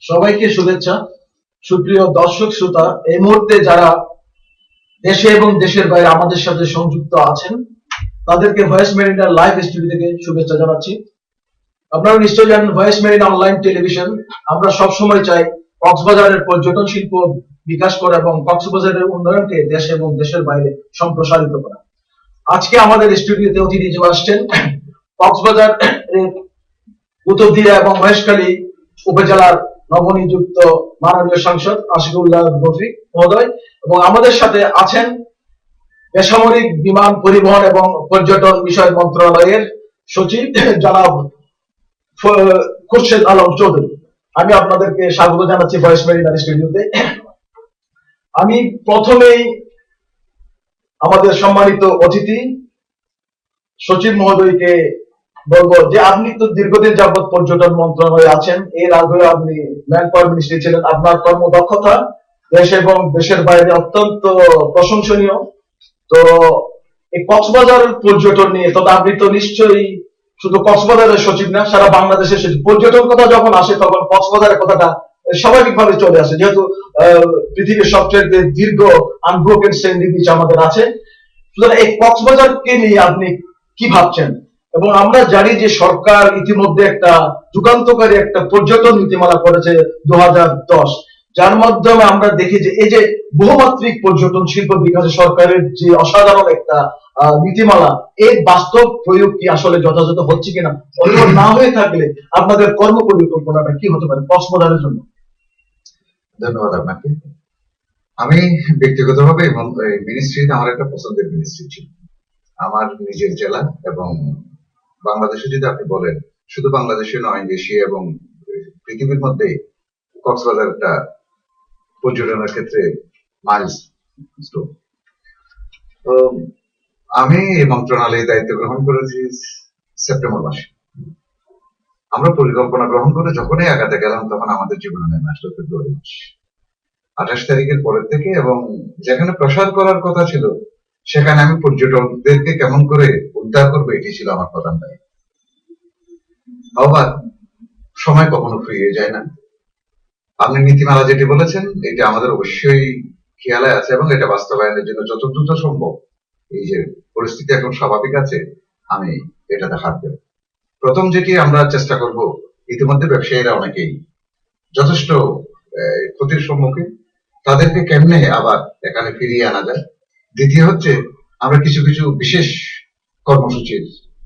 সবাইকে শুভেচ্ছা। সুপ্রিয় দর্শক শ্রোতা, এই মুহূর্তে যারা দেশে এবং দেশের বাইরে আমাদের সাথে সংযুক্ত আছেন তাদেরকে ভয়েস মেরিনার লাইভ স্টুডিও থেকে শুভেচ্ছা জানাচ্ছি। আপনারা নিশ্চয়ই জানেন ভয়েস মেরিনা অনলাইন টেলিভিশন আমরা সবসময় চাই কক্সবাজারের পর্যটন শিল্প বিকাশ করা এবং কক্সবাজারের উন্নয়নকে দেশে এবং দেশের বাইরে সম্প্রসারিত করা। আজকে আমাদের স্টুডিওতে অতিথি যে আসছেন কক্সবাজার উত্তরদিয়া এবং মহেশখালী উপজেলার নবনিযুক্ত মাননীয় সাংসদ আশিকুল্লাহ রফিক মহোদয়, এবং আমাদের সাথে আছেন বেসামরিক বিমান পরিবহন এবং পর্যটন বিষয় মন্ত্রণালয়ের সচিব জনাব খুরশেদ আলম চৌধুরী। আমি আপনাদেরকে স্বাগত জানাচ্ছি ভয়েস মেরিনার স্টুডিওতে। আমি প্রথমেই আমাদের সম্মানিত অতিথি সচিব মহোদয়কে বলবো যে আপনি তো দীর্ঘদিন যাবৎ পর্যটন মন্ত্রণালয়ে আছেন, এর আগেও আপনি ম্যান পাওয়ার মিনিস্ট্রি ছিলেন। আপনার কর্মদক্ষতা দেশ এবং দেশের বাইরে অত্যন্ত প্রশংসনীয়। তো এই কক্সবাজার পর্যটন নিয়ে, তবে আপনি তো নিশ্চয়ই শুধু কক্সবাজারের সচিব না, সারা বাংলাদেশের সচিব। পর্যটন কথা যখন আসে তখন কক্সবাজারের কথাটা স্বাভাবিকভাবে চলে আসে, যেহেতু পৃথিবীর সবচেয়ে দীর্ঘ আনব্রোকেন সেন্ডি বিচ আমাদের আছে। সুতরাং এই কক্সবাজারকে নিয়ে আপনি কি ভাবছেন? এবং আমরা জানি যে সরকার ইতিমধ্যে একটা যুগান্তকারী একটা পর্যটন নীতিমালা করেছে 2010, যার মাধ্যমে আমরা দেখি যে এই যে বহুমাত্রিক পর্যটন শিল্প বিকাশে সরকারের যে অসাধারণ একটা নীতিমালা, এর বাস্তব প্রয়োগ কি আসলে যথাযথ হচ্ছে কিনা, অথবা না হয়ে থাকলে আপনাদের কর্ম পরিকল্পনাটা কি হতে পারে কক্সবাজারের জন্য? ধন্যবাদ আপনাকে। আমি ব্যক্তিগতভাবে মিনিস্ট্রিতে আমার একটা পছন্দের মিনিস্ট্রি ছিল, আমার নিজের জেলা। এবং বাংলাদেশে যদি আপনি বলেন, শুধু বাংলাদেশে নয়, এশিয়া এবং পৃথিবীর মধ্যে কক্সবাজার একটা পর্যটনের ক্ষেত্রে মাইলস্টোন। তো আমি এই মন্ত্রণালয়ে দায়িত্ব গ্রহণ করেছি সেপ্টেম্বর মাসে। আমরা পরিকল্পনা গ্রহণ করে যখনই আগাতে গেলাম তখন আমাদের জীবনে নেমে আসলো ফেব্রুয়ারি মাস 28 তারিখের পরের থেকে। এবং যেখানে প্রসার করার কথা ছিল সেখানে আমি পর্যটকদেরকে কেমন করে উদ্ধার করবো, এটি ছিল আমার প্রধান দায়িত্ব। আবার সময় কখনো ফিরিয়ে যায় না। আপনি নীতিমালা যেটি বলেছেন এটা আমাদের অবশ্যই খেয়ালে আছে এবং এটা বাস্তবায়নের জন্য যত দ্রুত সম্ভব, এই যে পরিস্থিতি এখন স্বাভাবিক আছে, আমি এটাতে হাত দেব। প্রথম যেটি আমরা চেষ্টা করব, ইতিমধ্যে ব্যবসায়ীরা অনেকেই যথেষ্ট ক্ষতির সম্মুখীন, তাদেরকে কেমনে আবার এখানে ফিরিয়ে আনা যায়। দ্বিতীয় হচ্ছে আমরা কিছু কিছু বিশেষ কর্মসূচির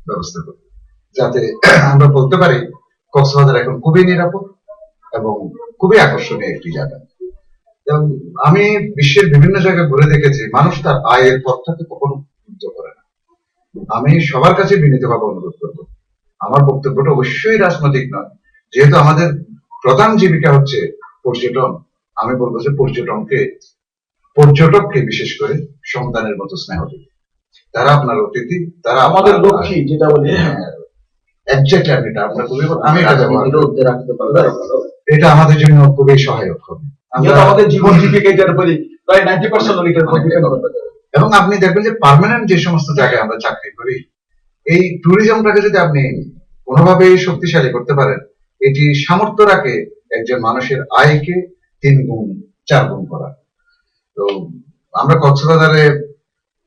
ব্যবস্থা করব, যাতে আমরা বলতে পারি কক্সবাজার এখন খুবই নিরাপদ এবং খুবই আকর্ষণীয় একটি জায়গা। এবং আমি বিশ্বের বিভিন্ন জায়গায় ঘুরে দেখেছি, মানুষ তার আয়ের পথটাকে কখনো যুদ্ধ করে না। আমি সবার কাছে বিনীতভাবে অনুরোধ করব, আমার বক্তব্যটা অবশ্যই রাজনৈতিক নয়, যেহেতু আমাদের প্রধান জীবিকা হচ্ছে পর্যটন। আমি বলবো যে পর্যটককে বিশেষ করে সন্তানের মতো স্নেহ দিবে। তারা আপনার অতিথি, তারা আমাদের লক্ষ্মী, যেটা বলি। এটা আমাদের জন্য খুবই সহায়ক হবে। আমাদের জীবন জীবিকার উপরে প্রায় 90% এবং আপনি দেখবেন যে পার্মানেন্ট যে সমস্ত জায়গায় আমরা চাকরি করি, এই ট্যুরিজমটাকে যদি আপনি কোনোভাবে শক্তিশালী করতে পারেন, এটি সামর্থ্য রাখে একজন মানুষের আয়কে 3 গুণ 4 গুণ করা। তো আমরা কক্সবাজারে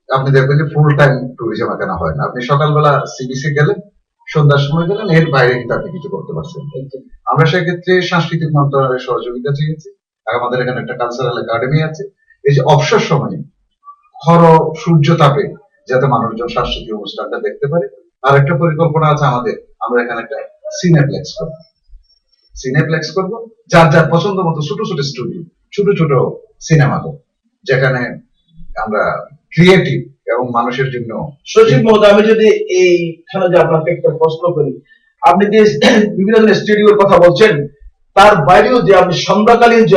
আপনি দেখবেন যে ফুল টাইম ট্যুরিজম এখানে হয় না। আপনি সকালবেলা সিবিসি গেলেন, সন্ধ্যার সময় গেলেন, এর বাইরে কিন্তু আপনি কিছু করতে পারছেন। আমরা সেক্ষেত্রে সাংস্কৃতিক মন্ত্রণালয়ের সহযোগিতা চেয়েছি। আমাদের এখানে একটা কালচারাল একাডেমি আছে, এই যে অবসর সময়ে খর সূর্য তাপে যাতে মানুষজন সাংস্কৃতিক অনুষ্ঠানটা দেখতে পারে। আর একটা পরিকল্পনা আছে আমাদের, আমরা এখানে একটা সিনেপ্লেক্স করবো, যার যার পছন্দ মতো ছোট ছোট স্টুডিও, ছোট ছোট সিনেমা হল, যেখানে আমরা ক্রিয়েটিভ এবং মানুষের জন্য। সচিব মহোদয়, আমি যদি এইখানে যে আপনাকে একটা প্রশ্ন করি, আপনি যে বিভিন্ন ধরনের স্টুডিওর কথা বলছেন, তার বাইরেও যে আপনি সন্ধ্যাকালীন যে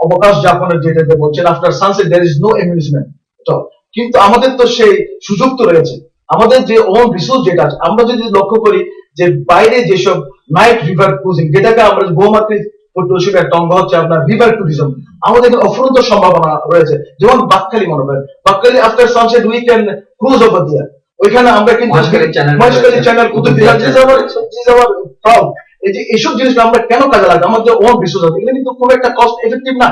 অবকাশ যাপনের যেটা যে বলছেন, after sunset there is no amusement. তো কিন্তু আমাদের তো সেই সুযোগ তো রয়েছে, আমাদের যে ওন রিসোর্স যেটা আছে। আমরা যদি লক্ষ্য করি যে বাইরে যেসব নাইট রিভার ক্রুজিং, যেটাকে আমরা বহুমাত্রিক পর্যটনের একটা অঙ্গ হচ্ছে আপনার রিভার ট্যুরিজম, আমাদের অফুরন্ত সম্ভাবনা রয়েছে। যেমন বাকখালী, মনে করেন Bakkhali after sunset we can cruise over there. ওইখানে আমরা কিন্তু মহেশখালী চ্যানেল কুতুবদিয়া এই যে এইসব জিনিসটা আমরা কেন কাজে লাগবে, আমাদের ওন রিসোর্স আছে, এগুলো কিন্তু খুব একটা কস্ট এফেক্টিভ না।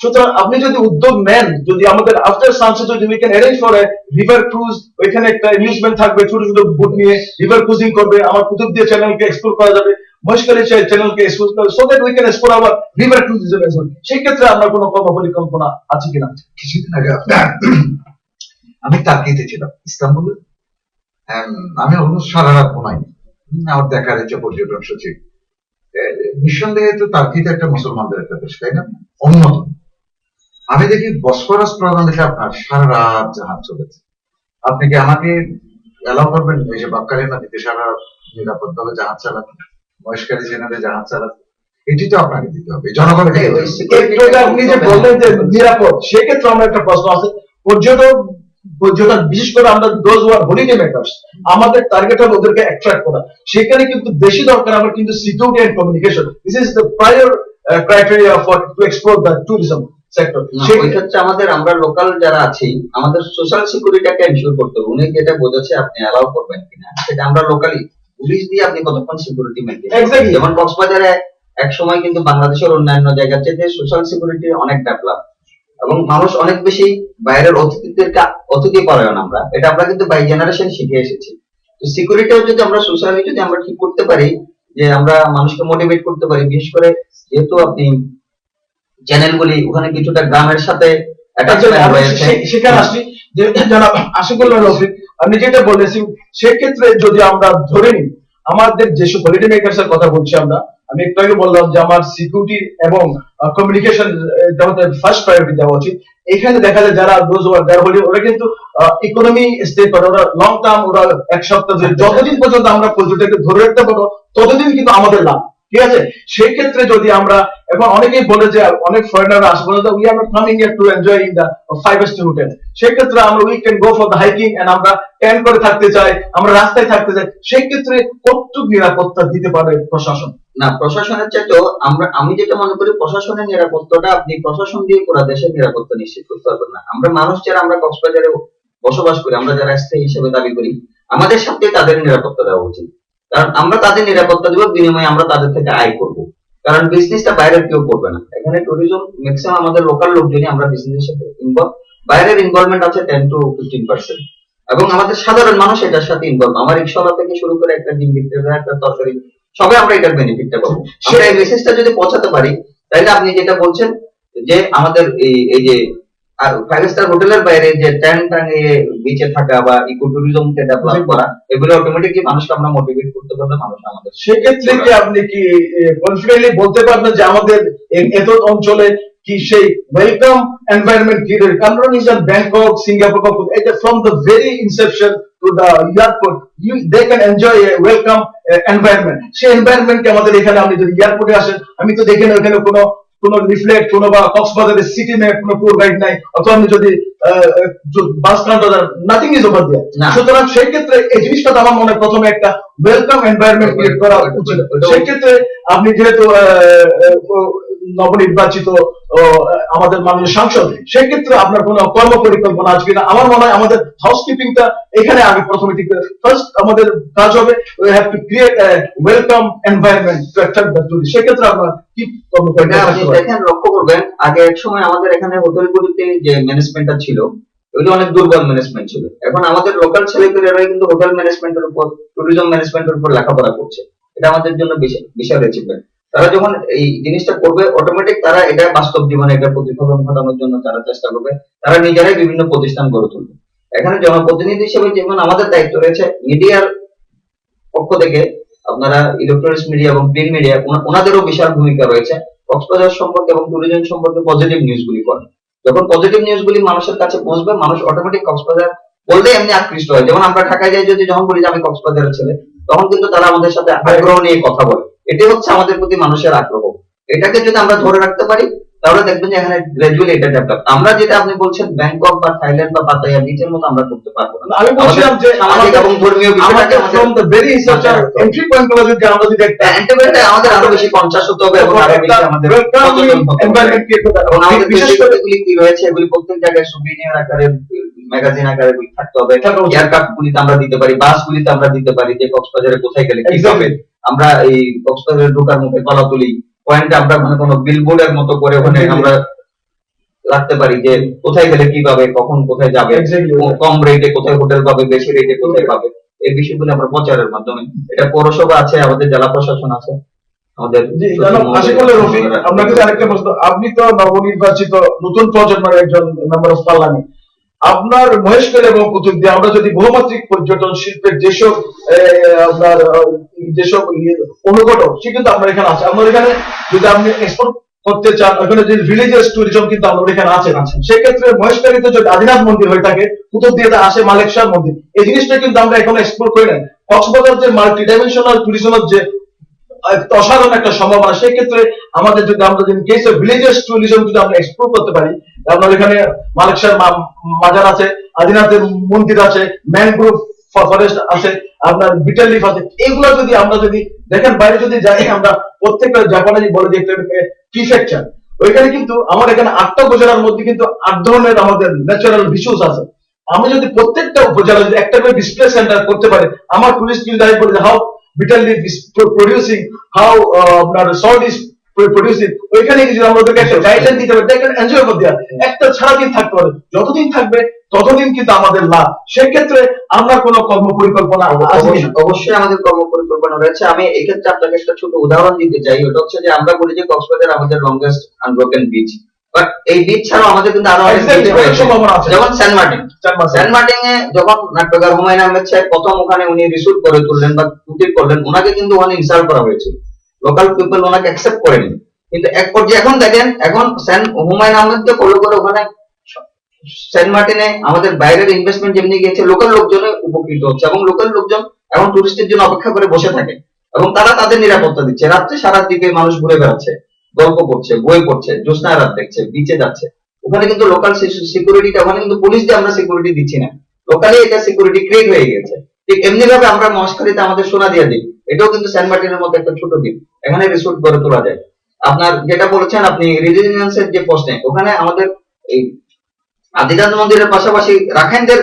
সুতরাং আপনি যদি উদ্যোগ নেন, যদি আমাদের আফটার সানসেট যদি we can arrange for a river cruise, ওইখানে একটা অ্যামিউজমেন্ট থাকবে, ছোট ছোট বোট নিয়ে রিভার ক্রুজিং করবে, আমার কুতুবদিয়া চ্যানেলকে এক্সপ্লোর করা যাবে, মহেশখালী চ্যানেলকে এক্সপ্লোর করা, so that we can explore our river tourism as well. সেই ক্ষেত্রে আমরা কোনো কর্মপরিকল্পনা আছে কিনা? কিছুদিন আগে আমি টার্কিতে ছিলাম, ইস্তাম্বুলে। আমি অলমোস্ট সারা রাত ঘুমাইনি। আমার দেখার ইচ্ছা পর্যটন সচিব। নিঃসন্দেহে তো টার্কিতে একটা মুসলমানদের একটা দেশ, তাই না? অন্যতম। আমি দেখি বসফরাস প্রণালীতে আপনার সারা রাত জাহাজ চলেছে। আপনি কি আমাকে এলাও করবেন এই যে বাক্কালী নদীতে সারা রাত নিরাপদভাবে জাহাজ চালাতে, মহেশখালী চ্যানেলে জাহাজ চালাতে? এটি তো আপনাকে দিতে হবে জনগণকে। একটু আগে আপনি যে বললেন যে নিরাপদ, সেক্ষেত্রে আমার একটা প্রশ্ন আছে। পর্যটক পর্যটক বিশেষ করে আমরা দোজ ওয়ার হলিডে মেকার্স, আমাদের টার্গেট হলো ওদেরকে অ্যাট্রাক্ট করা। সেখানে কিন্তু বেশি দরকার আমার কিন্তু security and communication. This is the prior criteria for to explore the tourism sector. ওই ক্ষেত্রে আমাদের আমরা লোকাল যারা আছি আমাদের সোশ্যাল সিকিউরিটিটাকে এনশিওর করতে হবে। উনি যেটা বোঝাচ্ছে আপনি অ্যালাউ করবেন কিনা সেটা আমরা লোকালি পুলিশ দিয়ে আপনি কতক্ষণ সিকিউরিটি মেইনটেইন করবেন। যেমন কক্সবাজারে এক সময় কিন্তু বাংলাদেশের অন্যান্য জায়গার চেয়ে সোশ্যাল সিকিউরিটি অনেক ডেভেলপ এবং মানুষ অনেক বেশি বাইরের অতিথিদেরকে অতিথি পরায়ণ। আমরা এটা আমরা কিন্তু বাই জেনারেশন শিখে এসেছি। তো সিকিউরিটিও যদি আমরা সোশ্যালি যদি আমরা ঠিক করতে পারি, যে আমরা মানুষকে মোটিভেট করতে পারি, বিশেষ করে যেহেতু আপনি চ্যানেলগুলি ওখানে কিছুটা গ্রামের সাথে সেখানে আসছি যে জনাব আশিকুল্লাহ রফিক, আপনি যেটা বলেছেন সেক্ষেত্রে যদি আমরা ধরে নিই আমাদের যেসব হলিডে মেকার্স এর কথা বলছি আমি একটু আগে বললাম যে আমার সিকিউরিটি এবং কমিউনিকেশন ফার্স্ট প্রায়োরিটি দেওয়া উচিত। এখানে দেখা যায় যারা ওরা কিন্তু ইকোনমি স্টে করে, ওরা লং টার্ম, ওরা এক সপ্তাহ যতদিন পর্যন্ত আমরা পর্যটককে ধরে রাখতে পারবো ততদিন কিন্তু আমাদের লাভ। ঠিক আছে, সেই ক্ষেত্রে যদি আমরা, এবং অনেকেই বলে যে অনেক ফরেনাররা আসে বলে we are not coming here to enjoy in the 5 star hotel, সেই ক্ষেত্রে আমরা we can go for the hiking and আমরা টেন্ট করে থাকতে চাই, আমরা রাস্তায় থাকতে চাই, সেই ক্ষেত্রে কতটুকু নিরাপত্তা দিতে পারে প্রশাসন? না, প্রশাসনের চাইতেও আমি যেটা মনে করি প্রশাসনের নিরাপত্তাটা আপনি প্রশাসন দিয়ে পুরো দেশের নিরাপত্তা নিশ্চিত করতে পারবেন না। আমরা মানুষ যারা আমরা কক্সবাজারে বসবাস করি, আমরা যারা স্থায়ী হিসেবে দাবি করি, আমাদের সাথে তাদের নিরাপত্তা দেওয়া উচিত। কারণ আমরা তাদের নিরাপত্তা দেব, বিনিময়ে আমরা তাদের থেকে আয় করব। কারণ বিজনেসটা বাইরের কেউ করবে না। এখানে ট্যুরিজম ম্যাক্সিমাম আমাদের লোকাল লোকজনই আমরা বিজনেসের সাথে ইনভলভ। বাইরের ইনভলভমেন্ট আছে 10 to 15%, এবং আমাদের সাধারণ মানুষ এটার সাথে ইনভলভ। আমার রিক্সাওয়ালা থেকে শুরু করে একটা ডিম বিক্রেতা, একটা তরকারি, সবাই আমরা এটার বেনিফিটটা পাবো। আমরা এই মেসেজটা যদি পৌঁছাতে পারি, তাহলে আপনি যেটা বলছেন যে আমাদের এই যে আর 5 স্টার হোটেলের বাইরে যে টেন্ট টাঙিয়ে বিচে থাকা বা ইকো ট্যুরিজমকে ডেভেলপ করা, এগুলো অটোমেটিকলি মানুষকে আমরা মোটিভেট করতে পারলে মানুষ আমাদের। সেক্ষেত্রে কি আপনি কি কনফিডেন্টলি বলতে পারবেন যে আমাদের এত অঞ্চলে কি সেই ওয়েলকাম এনভায়রনমেন্ট কি রয়েছে? কারণ ইজ ব্যাংকক, সিঙ্গাপুর, এটা from the very inception to the airport they can enjoy a welcome environment. সেই এনভায়রনমেন্টকে আমাদের এখানে, আপনি যদি এয়ারপোর্টে আসেন, আমি তো দেখি না ওখানে কোনো রিফ্লেক্ট, কোনো বা কক্সবাজারের সিটি ম্যাপ, কোনো ট্যুর গাইড নাই, অথবা আপনি যদি bus counter, nothing is over there. সুতরাং সেই ক্ষেত্রে এই জিনিসটা আমার মনে হয় প্রথমে একটা ওয়েলকাম এনভায়রনমেন্ট ক্রিয়েট করা উচিত। সেই ক্ষেত্রে আপনি যেহেতু নবনির্বাচিত আমাদের মাননীয় সাংসদ, সেক্ষেত্রে আপনার কোনো কর্ম পরিকল্পনা আছে কিনা? আমার মনে হয় আমাদের হাউসকিপিংটা এখানে আগে প্রথমে ঠিক ফার্স্ট আমাদের কাজ হবে, we have to create a welcome environment two attract the tourist. সেক্ষেত্রে আপনার কি আপনি দেখেন, লক্ষ্য করবেন আগে এক সময় আমাদের এখানে হোটেলগুলিতে যে ম্যানেজমেন্টটা ছিল ওইটা অনেক দুর্বল ম্যানেজমেন্ট ছিল। এখন আমাদের লোকাল ছেলেপেলেরাই কিন্তু হোটেল ম্যানেজমেন্টের উপর, ট্যুরিজম ম্যানেজমেন্টের উপর লেখাপড়া করছে। এটা আমাদের জন্য বিশাল অ্যাচিভমেন্ট। তারা যখন এই জিনিসটা করবে, অটোমেটিক তারা এটা বাস্তব জীবনে এটা প্রতিফলন ঘটানোর জন্য তারা চেষ্টা করবে। তারা নিজেরাই বিভিন্ন প্রতিষ্ঠান গড়ে তুলবে। এখানে জনপ্রতিনিধি হিসেবে যেমন আমাদের দায়িত্ব রয়েছে, মিডিয়ার পক্ষ থেকে আপনারা ইলেকট্রনিক্স মিডিয়া এবং প্রিন্ট মিডিয়া, ওনাদেরও বিশাল ভূমিকা রয়েছে কক্সবাজার সম্পর্কে এবং ট্যুরিজম সম্পর্কে পজিটিভ নিউজগুলি করেন। যখন পজিটিভ নিউজগুলি মানুষের কাছে পৌঁছবে, মানুষ অটোমেটিক কক্সবাজার বললে এমনি আকৃষ্ট হয়। যেমন আমরা ঢাকায় যাই, যদি যখন বলি যে আমি কক্সবাজারের ছেলে, তখন কিন্তু তারা আমাদের সাথে আগ্রহ নিয়ে কথা বলে। এটাই হচ্ছে আমাদের প্রতি মানুষের আগ্রহ। এটাকে যদি আমরা ধরে রাখতে পারি, তাহলে দেখবেন যে এখানে গ্রাজুয়ালি এটা ডেভেলপ। আমরা যেটা আপনি বলছেন ব্যাংকক বা থাইল্যান্ড বা পাতায়া বিচের মতো আমরা করতে পারবো না। আমি বলছিলাম যে সামাজিক এবং ধর্মীয় বিষয়টাকে আমাদের from the very inception, entry point গুলো যদি আমরা যদি একটা এন্টারপ্রেনার আমাদের আরো বেশি কনসাস হতে হবে এবং আরো বেশি আমাদের সচেতন হতে হবে। environment create করতে হবে। এবং আমাদের বিশেষ দেশের করে এগুলি কি রয়েছে এগুলি প্রত্যেক জায়গায় সুবিনিয়ার আকারে ম্যাগাজিন আকারে এগুলি থাকতে হবে। থাকা উচিত। এয়ারক্রাফট গুলিতে আমরা দিতে পারি, বাস গুলিতে আমরা দিতে পারি যে কক্সবাজারে কোথায় গেলে কি হবে। Exactly. আমরা এই কক্সবাজারে ঢোকার মুখে কলাতলি পয়েন্টে আমরা মানে কোনো বিলবোর্ডের মতো করে ওখানে Exactly. আমরা রাখতে পারি যে কোথায় গেলে কি পাবে, কখন কোথায় যাবে, Exactly. কম রেটে কোথায় হোটেল পাবে, বেশি রেটে কোথায় পাবে, এই বিষয়গুলো আমরা প্রচারের মাধ্যমে, এটা পৌরসভা আছে, আমাদের জেলা প্রশাসন আছে, আমাদের জি, জনাব আশিকুল্লাহ রফিক, আপনাকে আরেকটা প্রশ্ন। আপনি তো নবনির্বাচিত নতুন প্রজন্মের একজন মেম্বার অফ পার্লামেন্ট। আপনার মহেশখালী এবং কুতুবদিয়া আমরা যদি বহুমাত্রিক পর্যটন শিল্পের যেসব আপনার যেসব অনুঘটক সে কিন্তু আপনার এখানে আছে। আপনার এখানে যদি আপনি এক্সপোর্ট করতে চান, ওখানে যে রিলিজিয়াস ট্যুরিজম কিন্তু আমাদের এখানে আছে। সেক্ষেত্রে মহেশখালীতে যদি আদিনাথ মন্দির হয়ে থাকে, কুতুবদিয়াতে আসে মালিক শাহ মন্দির, এই জিনিসটা কিন্তু আমরা এখন এক্সপোর্ট করি না। কক্সবাজার যে মাল্টি ডাইমেনশনাল ট্যুরিজমের যে একটা অসাধারণ একটা সম্ভাবনা, সেই ক্ষেত্রে আমাদের যদি আমরা যদি কেস অফ ভিলেজেস ট্যুরিজম যদি আমরা এক্সপ্লোর করতে পারি, আপনার এখানে মালিকশার মাজার আছে, আদিনাথের মন্দির আছে, ম্যানগ্রোভ ফরেস্ট আছে, আপনার বিটেল লিফ আছে, এইগুলো যদি আমরা যদি দেখেন বাইরে যদি যাই, আমরা প্রত্যেকটা জাপানে বলে যে প্রিফেকচার, ওইখানে কিন্তু আমার এখানে 8টা উপজেলার মধ্যে কিন্তু 8 ধরনের আমাদের ন্যাচারাল রিসোর্স আছে। আমরা যদি প্রত্যেকটা উপজেলা যদি একটা করে ডিসপ্লে সেন্টার করতে পারি, আমার টুরিস্ট গাইড বলে how betel leaf is producing, how আপনার সল্ট ইজ প্রডিউসিং, ওইখানে যদি আমরা ওদেরকে একটা গাইডলাইন দিতে পারি, দেখেন এনজয় করতে হবে। একটা সারাদিন থাকতে পারে, যতদিন থাকবে ততদিন কিন্তু আমাদের লাভ। সেক্ষেত্রে আমরা কোনো কর্ম পরিকল্পনা আছে কিনা? অবশ্যই আমাদের কর্ম পরিকল্পনা রয়েছে। আমি এক্ষেত্রে আপনাকে একটা ছোট উদাহরণ দিতে চাই। ওটা হচ্ছে যে আমরা বলি যে কক্সবাজার আমাদের লংগেস্ট আনব্রোকেন বিচ, বাট এই বিচ ছাড়াও আমাদের কিন্তু আরো অনেক Exactly, বিচ অনেক রয়েছে, সম্ভাবনা আছে। যেমন সেন্ট মার্টিন। সেন্ট মার্টিনে যখন নাট্যকার হুমায়ুন আহমেদ সাহেব প্রথম ওখানে উনি রিসুট করে তুললেন বা কুটির করলেন, ওনাকে কিন্তু ওখানে ইনসাল্ট করা হয়েছিল, লোকাল পিপল ওনাকে অ্যাকসেপ্ট করেনি। কিন্তু এক পর্যায়ে এখন দেখেন, এখন হুমায়ুন আহমেদকে ফলো করে ওখানে সেন্ট মার্টিনে আমাদের বাইরের ইনভেস্টমেন্ট যেমনি গিয়েছে, লোকাল লোকজন উপকৃত হচ্ছে এবং লোকাল লোকজন এখন টুরিস্টের জন্য অপেক্ষা করে বসে থাকে এবং তারা তাদের নিরাপত্তা দিচ্ছে। রাত্রে সারা দ্বীপে মানুষ ঘুরে বেড়াচ্ছে, গল্প করছে, বই পড়ছে, জ্যোৎস্না রাত দেখছে, বিচে যাচ্ছে। ওখানে কিন্তু লোকাল সিকিউরিটিটা, ওখানে কিন্তু পুলিশ দিয়ে আমরা সিকিউরিটি দিচ্ছি না, লোকালি এটা সিকিউরিটি ক্রিয়েট হয়ে গেছে। ঠিক এমনি ভাবে আমরা মহেশখালীতে আমাদের সোনাদিয়া দ্বীপ, এটাও কিন্তু সেন্ট মার্টিনের মতো একটা ছোট দ্বীপ, এখানে রিসোর্ট গড়ে তোলা যায়। আপনার যেটা বলেছেন আপনি রেজিডেন্সের যে প্রশ্নে, ওখানে আমাদের এই আদিনাথ মন্দিরের পাশাপাশি রাখাইনদের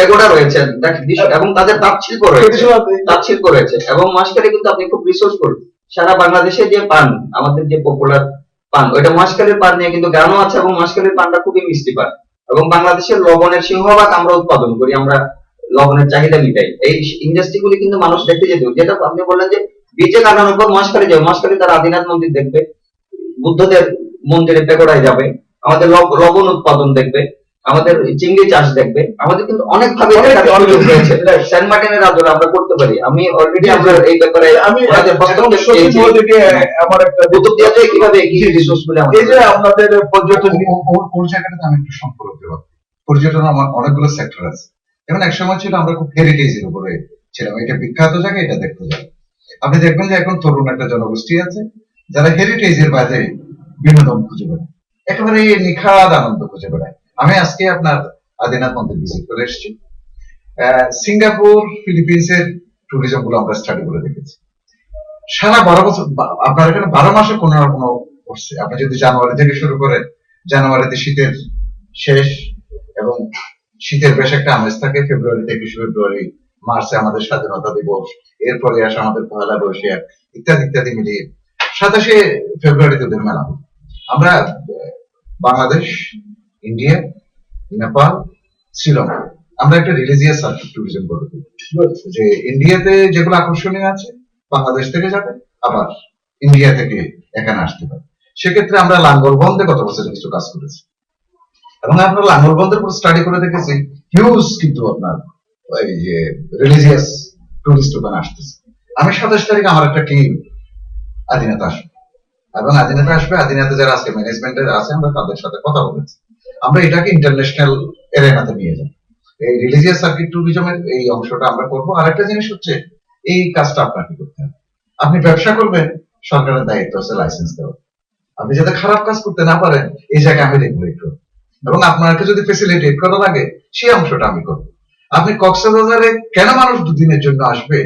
এগোটা রয়েছে এবং তাদের তাঁত শিল্প রয়েছে, তাঁত শিল্প রয়েছে এবং মহেশখালী কিন্তু আপনি খুব রিসোর্সফুল। সারা বাংলাদেশে যে পান, আমাদের যে পপুলার পান, ওইটা মহেশখালীর পান নিয়ে কিন্তু গানও আছে এবং মহেশখালীর পানটা খুবই মিষ্টি পান এবং বাংলাদেশের লবণের সিংহভাগ আমরা উৎপাদন করি, আমরা লবণের চাহিদা মিটাই। এই ইন্ডাস্ট্রি গুলি কিন্তু মানুষ দেখতে যেত, যেটা আপনি বললেন যে বিচে কাটানোর পর মহেশখালী যাবে, মহেশখালী তার আদিনাথ মন্দির দেখবে, বুদ্ধদের মন্দিরে পেগোড়ায় যাবে, আমাদের লবণ উৎপাদন দেখবে, আমাদের চিংড়ি চাষ দেখবে, আমাদের কিন্তু অনেক ভাবে রয়েছে। সেন্ট মার্টিনের আদরে আমরা করতে পারি। আমি অলরেডি আমরা এই ব্যাপারে আমি আমাদের হস্তক্ষেপ পেয়েছি। আমার একটা কুতুবদিয়াতে কিভাবে কি রিসোর্স গুলো এই যে আপনাদের পর্যটন ওর জায়গাটাতে আমি একটু সম্পর্ক দেবো। পর্যটন আমার অনেকগুলো সেক্টর আছে। যেমন এক সময় ছিল আমরা খুব হেরিটেজের উপরে ছিলাম, এটা বিখ্যাত জায়গা, এটা দেখতে যাবে। আপনি দেখবেন যে এখন তরুণ একটা জনগোষ্ঠী আছে যারা হেরিটেজের বাজারে বিনোদন খুঁজে বেড়ায়, একেবারে নিখাদ আনন্দ খুঁজে বেড়ায়। আমি আজকে আপনার আদিনাথ মন্দির ভিজিট করে এসেছি। সিঙ্গাপুর, ফিলিপিন্সের ট্যুরিজম গুলো আমরা স্টাডি করে দেখেছি। সারা 12 বছর আপনার এখানে 12 মাসে কোনো না কোনো করছে। আপনি যদি জানুয়ারি থেকে শুরু করেন, জানুয়ারিতে শীতের শেষ এবং শীতের বেশ একটা আমেজ থাকে। ফেব্রুয়ারি থেকে ফেব্রুয়ারি, মার্চে আমাদের স্বাধীনতা দিবস, এরপরে আসে আমাদের পয়লা বৈশাখ, ইত্যাদি ইত্যাদি মিলিয়ে 27শে ফেব্রুয়ারিতে ওদের মেলা হয়। আমরা বাংলাদেশ, ইন্ডিয়া, নেপাল, শ্রীলঙ্কা আমরা একটা রিলিজিয়াস সার্কিট ট্যুরিজম করে দিই, যে ইন্ডিয়াতে যেগুলো আকর্ষণীয় আছে বাংলাদেশ থেকে যাবে, আবার ইন্ডিয়া থেকে এখানে আসতে পারে। সেক্ষেত্রে আমরা লাঙ্গলবন্দে গত বছর কিছু কাজ করেছি এবং আমরা লাঙ্গলবন্দের উপর স্টাডি করে দেখেছি হিউজ কিন্তু আপনার এই যে রিলিজিয়াস টুরিস্ট ওখানে আসতেছে। আমি 27 তারিখ আমার একটা টিম আদিনাথ আসবে এবং আদিনাথে আসবে, আদিনাথে যারা আজকে ম্যানেজমেন্টের আছে আমরা তাদের সাথে কথা বলেছি, আমরা এটাকে ইন্টারন্যাশনাল এরিয়াতে নিয়ে যাব। এই রিলিজিয়াস সার্কিট ট্যুরিজমের এই অংশটা আমরা করবো। আর একটা জিনিস হচ্ছে, এই কাজটা আপনাকে করতে হবে। আপনি ব্যবসা করবেন, সরকারের দায়িত্ব আছে লাইসেন্স দেওয়া। আপনি যাতে খারাপ কাজ করতে না পারেন এই জায়গায় আমি রেগুলেট করব, এবং আপনাকে যদি ফেসিলিটেট করা লাগে সেই অংশটা আমি করব। আপনি কক্সবাজারে কেন মানুষ দুদিনের জন্য আসবে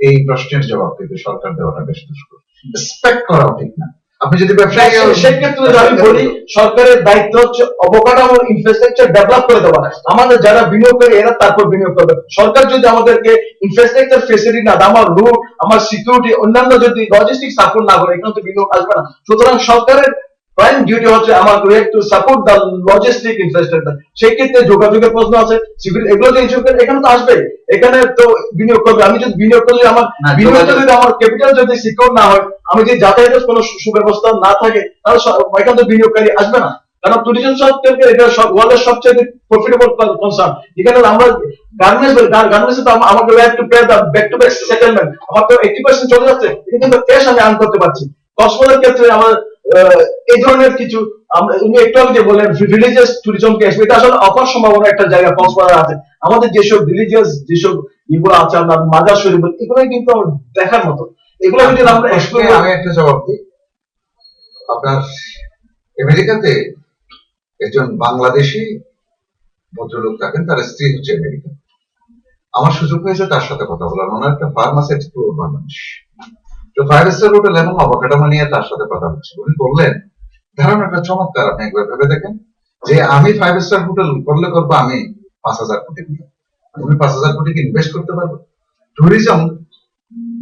এই প্রশ্নের জবাব কিন্তু সরকার দেওয়াটা বেশ দুষ্কর, এক্সপেক্ট করাও ঠিক না। আপনি যদি ব্যবসায়ী সেক্ষেত্রে যদি আমি বলি, সরকারের দায়িত্ব হচ্ছে অবকাঠামো ইনফ্রাস্ট্রাকচার ডেভেলপ করে দেওয়া। আমাদের যারা বিনিয়োগকারী এরা তারপর বিনিয়োগ করবে। সরকার যদি আমাদেরকে ইনফ্রাস্ট্রাকচার ফেসিলিটি না দেয়, আমার রুট, আমার সিকিউরিটি, অন্যান্য যদি লজিস্টিক সাপোর্ট না করে, এখানে তো বিনিয়োগ আসবে না। সুতরাং সরকারের প্রাইম ডিউটি হচ্ছে আমার to support the logistic infrastructure. সেই ক্ষেত্রে যোগাযোগের প্রশ্ন আছে, সিভিল, এগুলো যে ইস্যু করে এখানে তো আসবে, এখানে তো বিনিয়োগ করবে। আমি যদি বিনিয়োগ করলে আমার বিনিয়োগটা যদি আমার ক্যাপিটাল যদি সিকিউর না হয়, আমি যদি যাতায়াতের কোনো সুব্যবস্থা না থাকে, তাহলে এখানে তো বিনিয়োগকারী আসবে না। কারণ ট্যুরিজম সেক্টর এটা ওয়ার্ল্ডের সবচেয়ে প্রফিটেবল কনসার্ন। এখানে আমরা গার্মেন্টস তো আমাকে have to pay the back to back settlement, আমার তো 80% চলে যাচ্ছে, এটা কিন্তু ক্যাশ আমি আর্ন করতে পারছি। কক্সবাজার ক্ষেত্রে আমার এই ধরনের কিছু, আমরা একটু আগে যে বললেন রিলিজিয়াস ট্যুরিজমকে, এটা আসলে অপার সম্ভাবনা একটা জায়গা কক্সবাজার আছে। আমাদের যেসব রিলিজিয়াস যেসব এগুলো আছে, আপনার মাজার শরীফ, এগুলো কিন্তু দেখার মতো। এগুলো যদি আমরা আমি একটা জবাব দিই। আপনার আমেরিকাতে একজন বাংলাদেশি ভদ্রলোক থাকেন, তার স্ত্রী হচ্ছে আমেরিকা। আমার সুযোগ হয়েছে তার সাথে কথা বলার, ওনার একটা ফার্ম আছে এক্সপ্লোর বাংলাদেশ, তো 5 স্টার হোটেল এবং অবকাঠামো নিয়ে তার সাথে কথা হচ্ছে। উনি বললেন ধারণাটা চমৎকার, আপনি একবার ভেবে দেখেন যে আমি 5 স্টার হোটেল করলে করবো আমি 5,000 কোটি দিয়ে, আমি 5,000 কোটি ইনভেস্ট করতে পারবো। ট্যুরিজম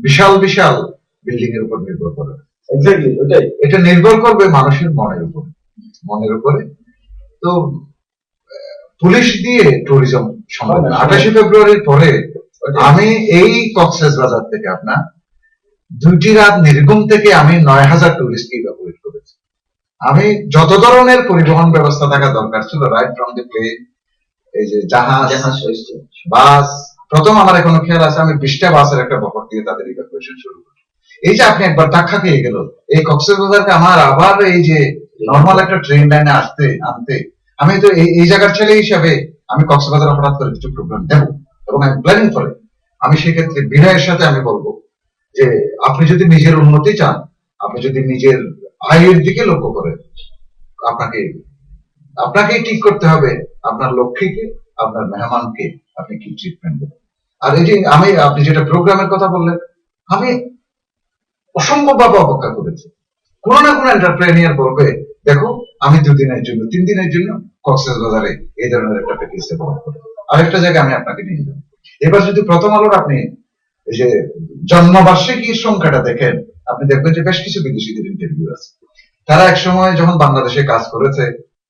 বিশাল বিশাল বিল্ডিং এর উপর নির্ভর করে, এক্স্যাক্টলি ওটাই, এটা নির্ভর করবে মানুষের মনের উপরে। তো পুলিশ দিয়ে ট্যুরিজম সম্ভব না। 28 ফেব্রুয়ারির পরে আমি এই কক্সবাজার থেকে আপনার 2টি রাত নির্গম থেকে আমি 9,000 টুরিস্ট ইভাকুয়েট করেছি। আমি যত ধরনের পরিবহন ব্যবস্থা থাকা দরকার ছিল, রাইট ফ্রম দি প্লেন, এই যে জাহাজ, বাস, প্রথম আমার এখনো খেয়াল আছে আমি 20টা বাসের একটা বহর দিয়ে তাদের ইভাকুয়েশন শুরু করি। এই যে আপনি একবার ধাক্কা খেয়ে গেল এই কক্সবাজারকে আমার আবার এই যে নর্মাল একটা ট্রেন লাইনে আনতে, আমি তো এই জায়গার ছেলে হিসাবে আমি কক্সবাজার হঠাৎ করে কিছু প্রোগ্রাম দেব এবং আমি প্ল্যানিং করে, আমি সেক্ষেত্রে বিনয়ের সাথে আমি বলবো যে আপনি যদি নিজের উন্নতি চান, আপনি যদি নিজের আয়ের দিকে লক্ষ্য করেন, আপনাকেই ঠিক করতে হবে আপনার লক্ষ্যীকে, আপনার মেহমানকে আপনি কি ট্রিটমেন্ট দেবেন। আর এই যে আপনি যেটা প্রোগ্রামের কথা বললেন, আমি অসম্ভবভাবে অপেক্ষা করেছি। কোন না কোন এন্টারপ্রেনিয়ার বলবে দেখো আমি 2 দিনের জন্য 3 দিনের জন্য কক্সবাজারে এই ধরনের একটা প্যাকেজ ডেভেলপ করব, আরেকটা জায়গায় আমি আপনাকে নিয়ে যাবো। এবার যদি প্রথম আলোর আপনি এই যে জন্মবার্ষিকীর সংখ্যাটা দেখেন, আপনি দেখবেন যে বেশ কিছু বিদেশিদের ইন্টারভিউ আছে। তারা এক সময় যখন বাংলাদেশে কাজ করেছে,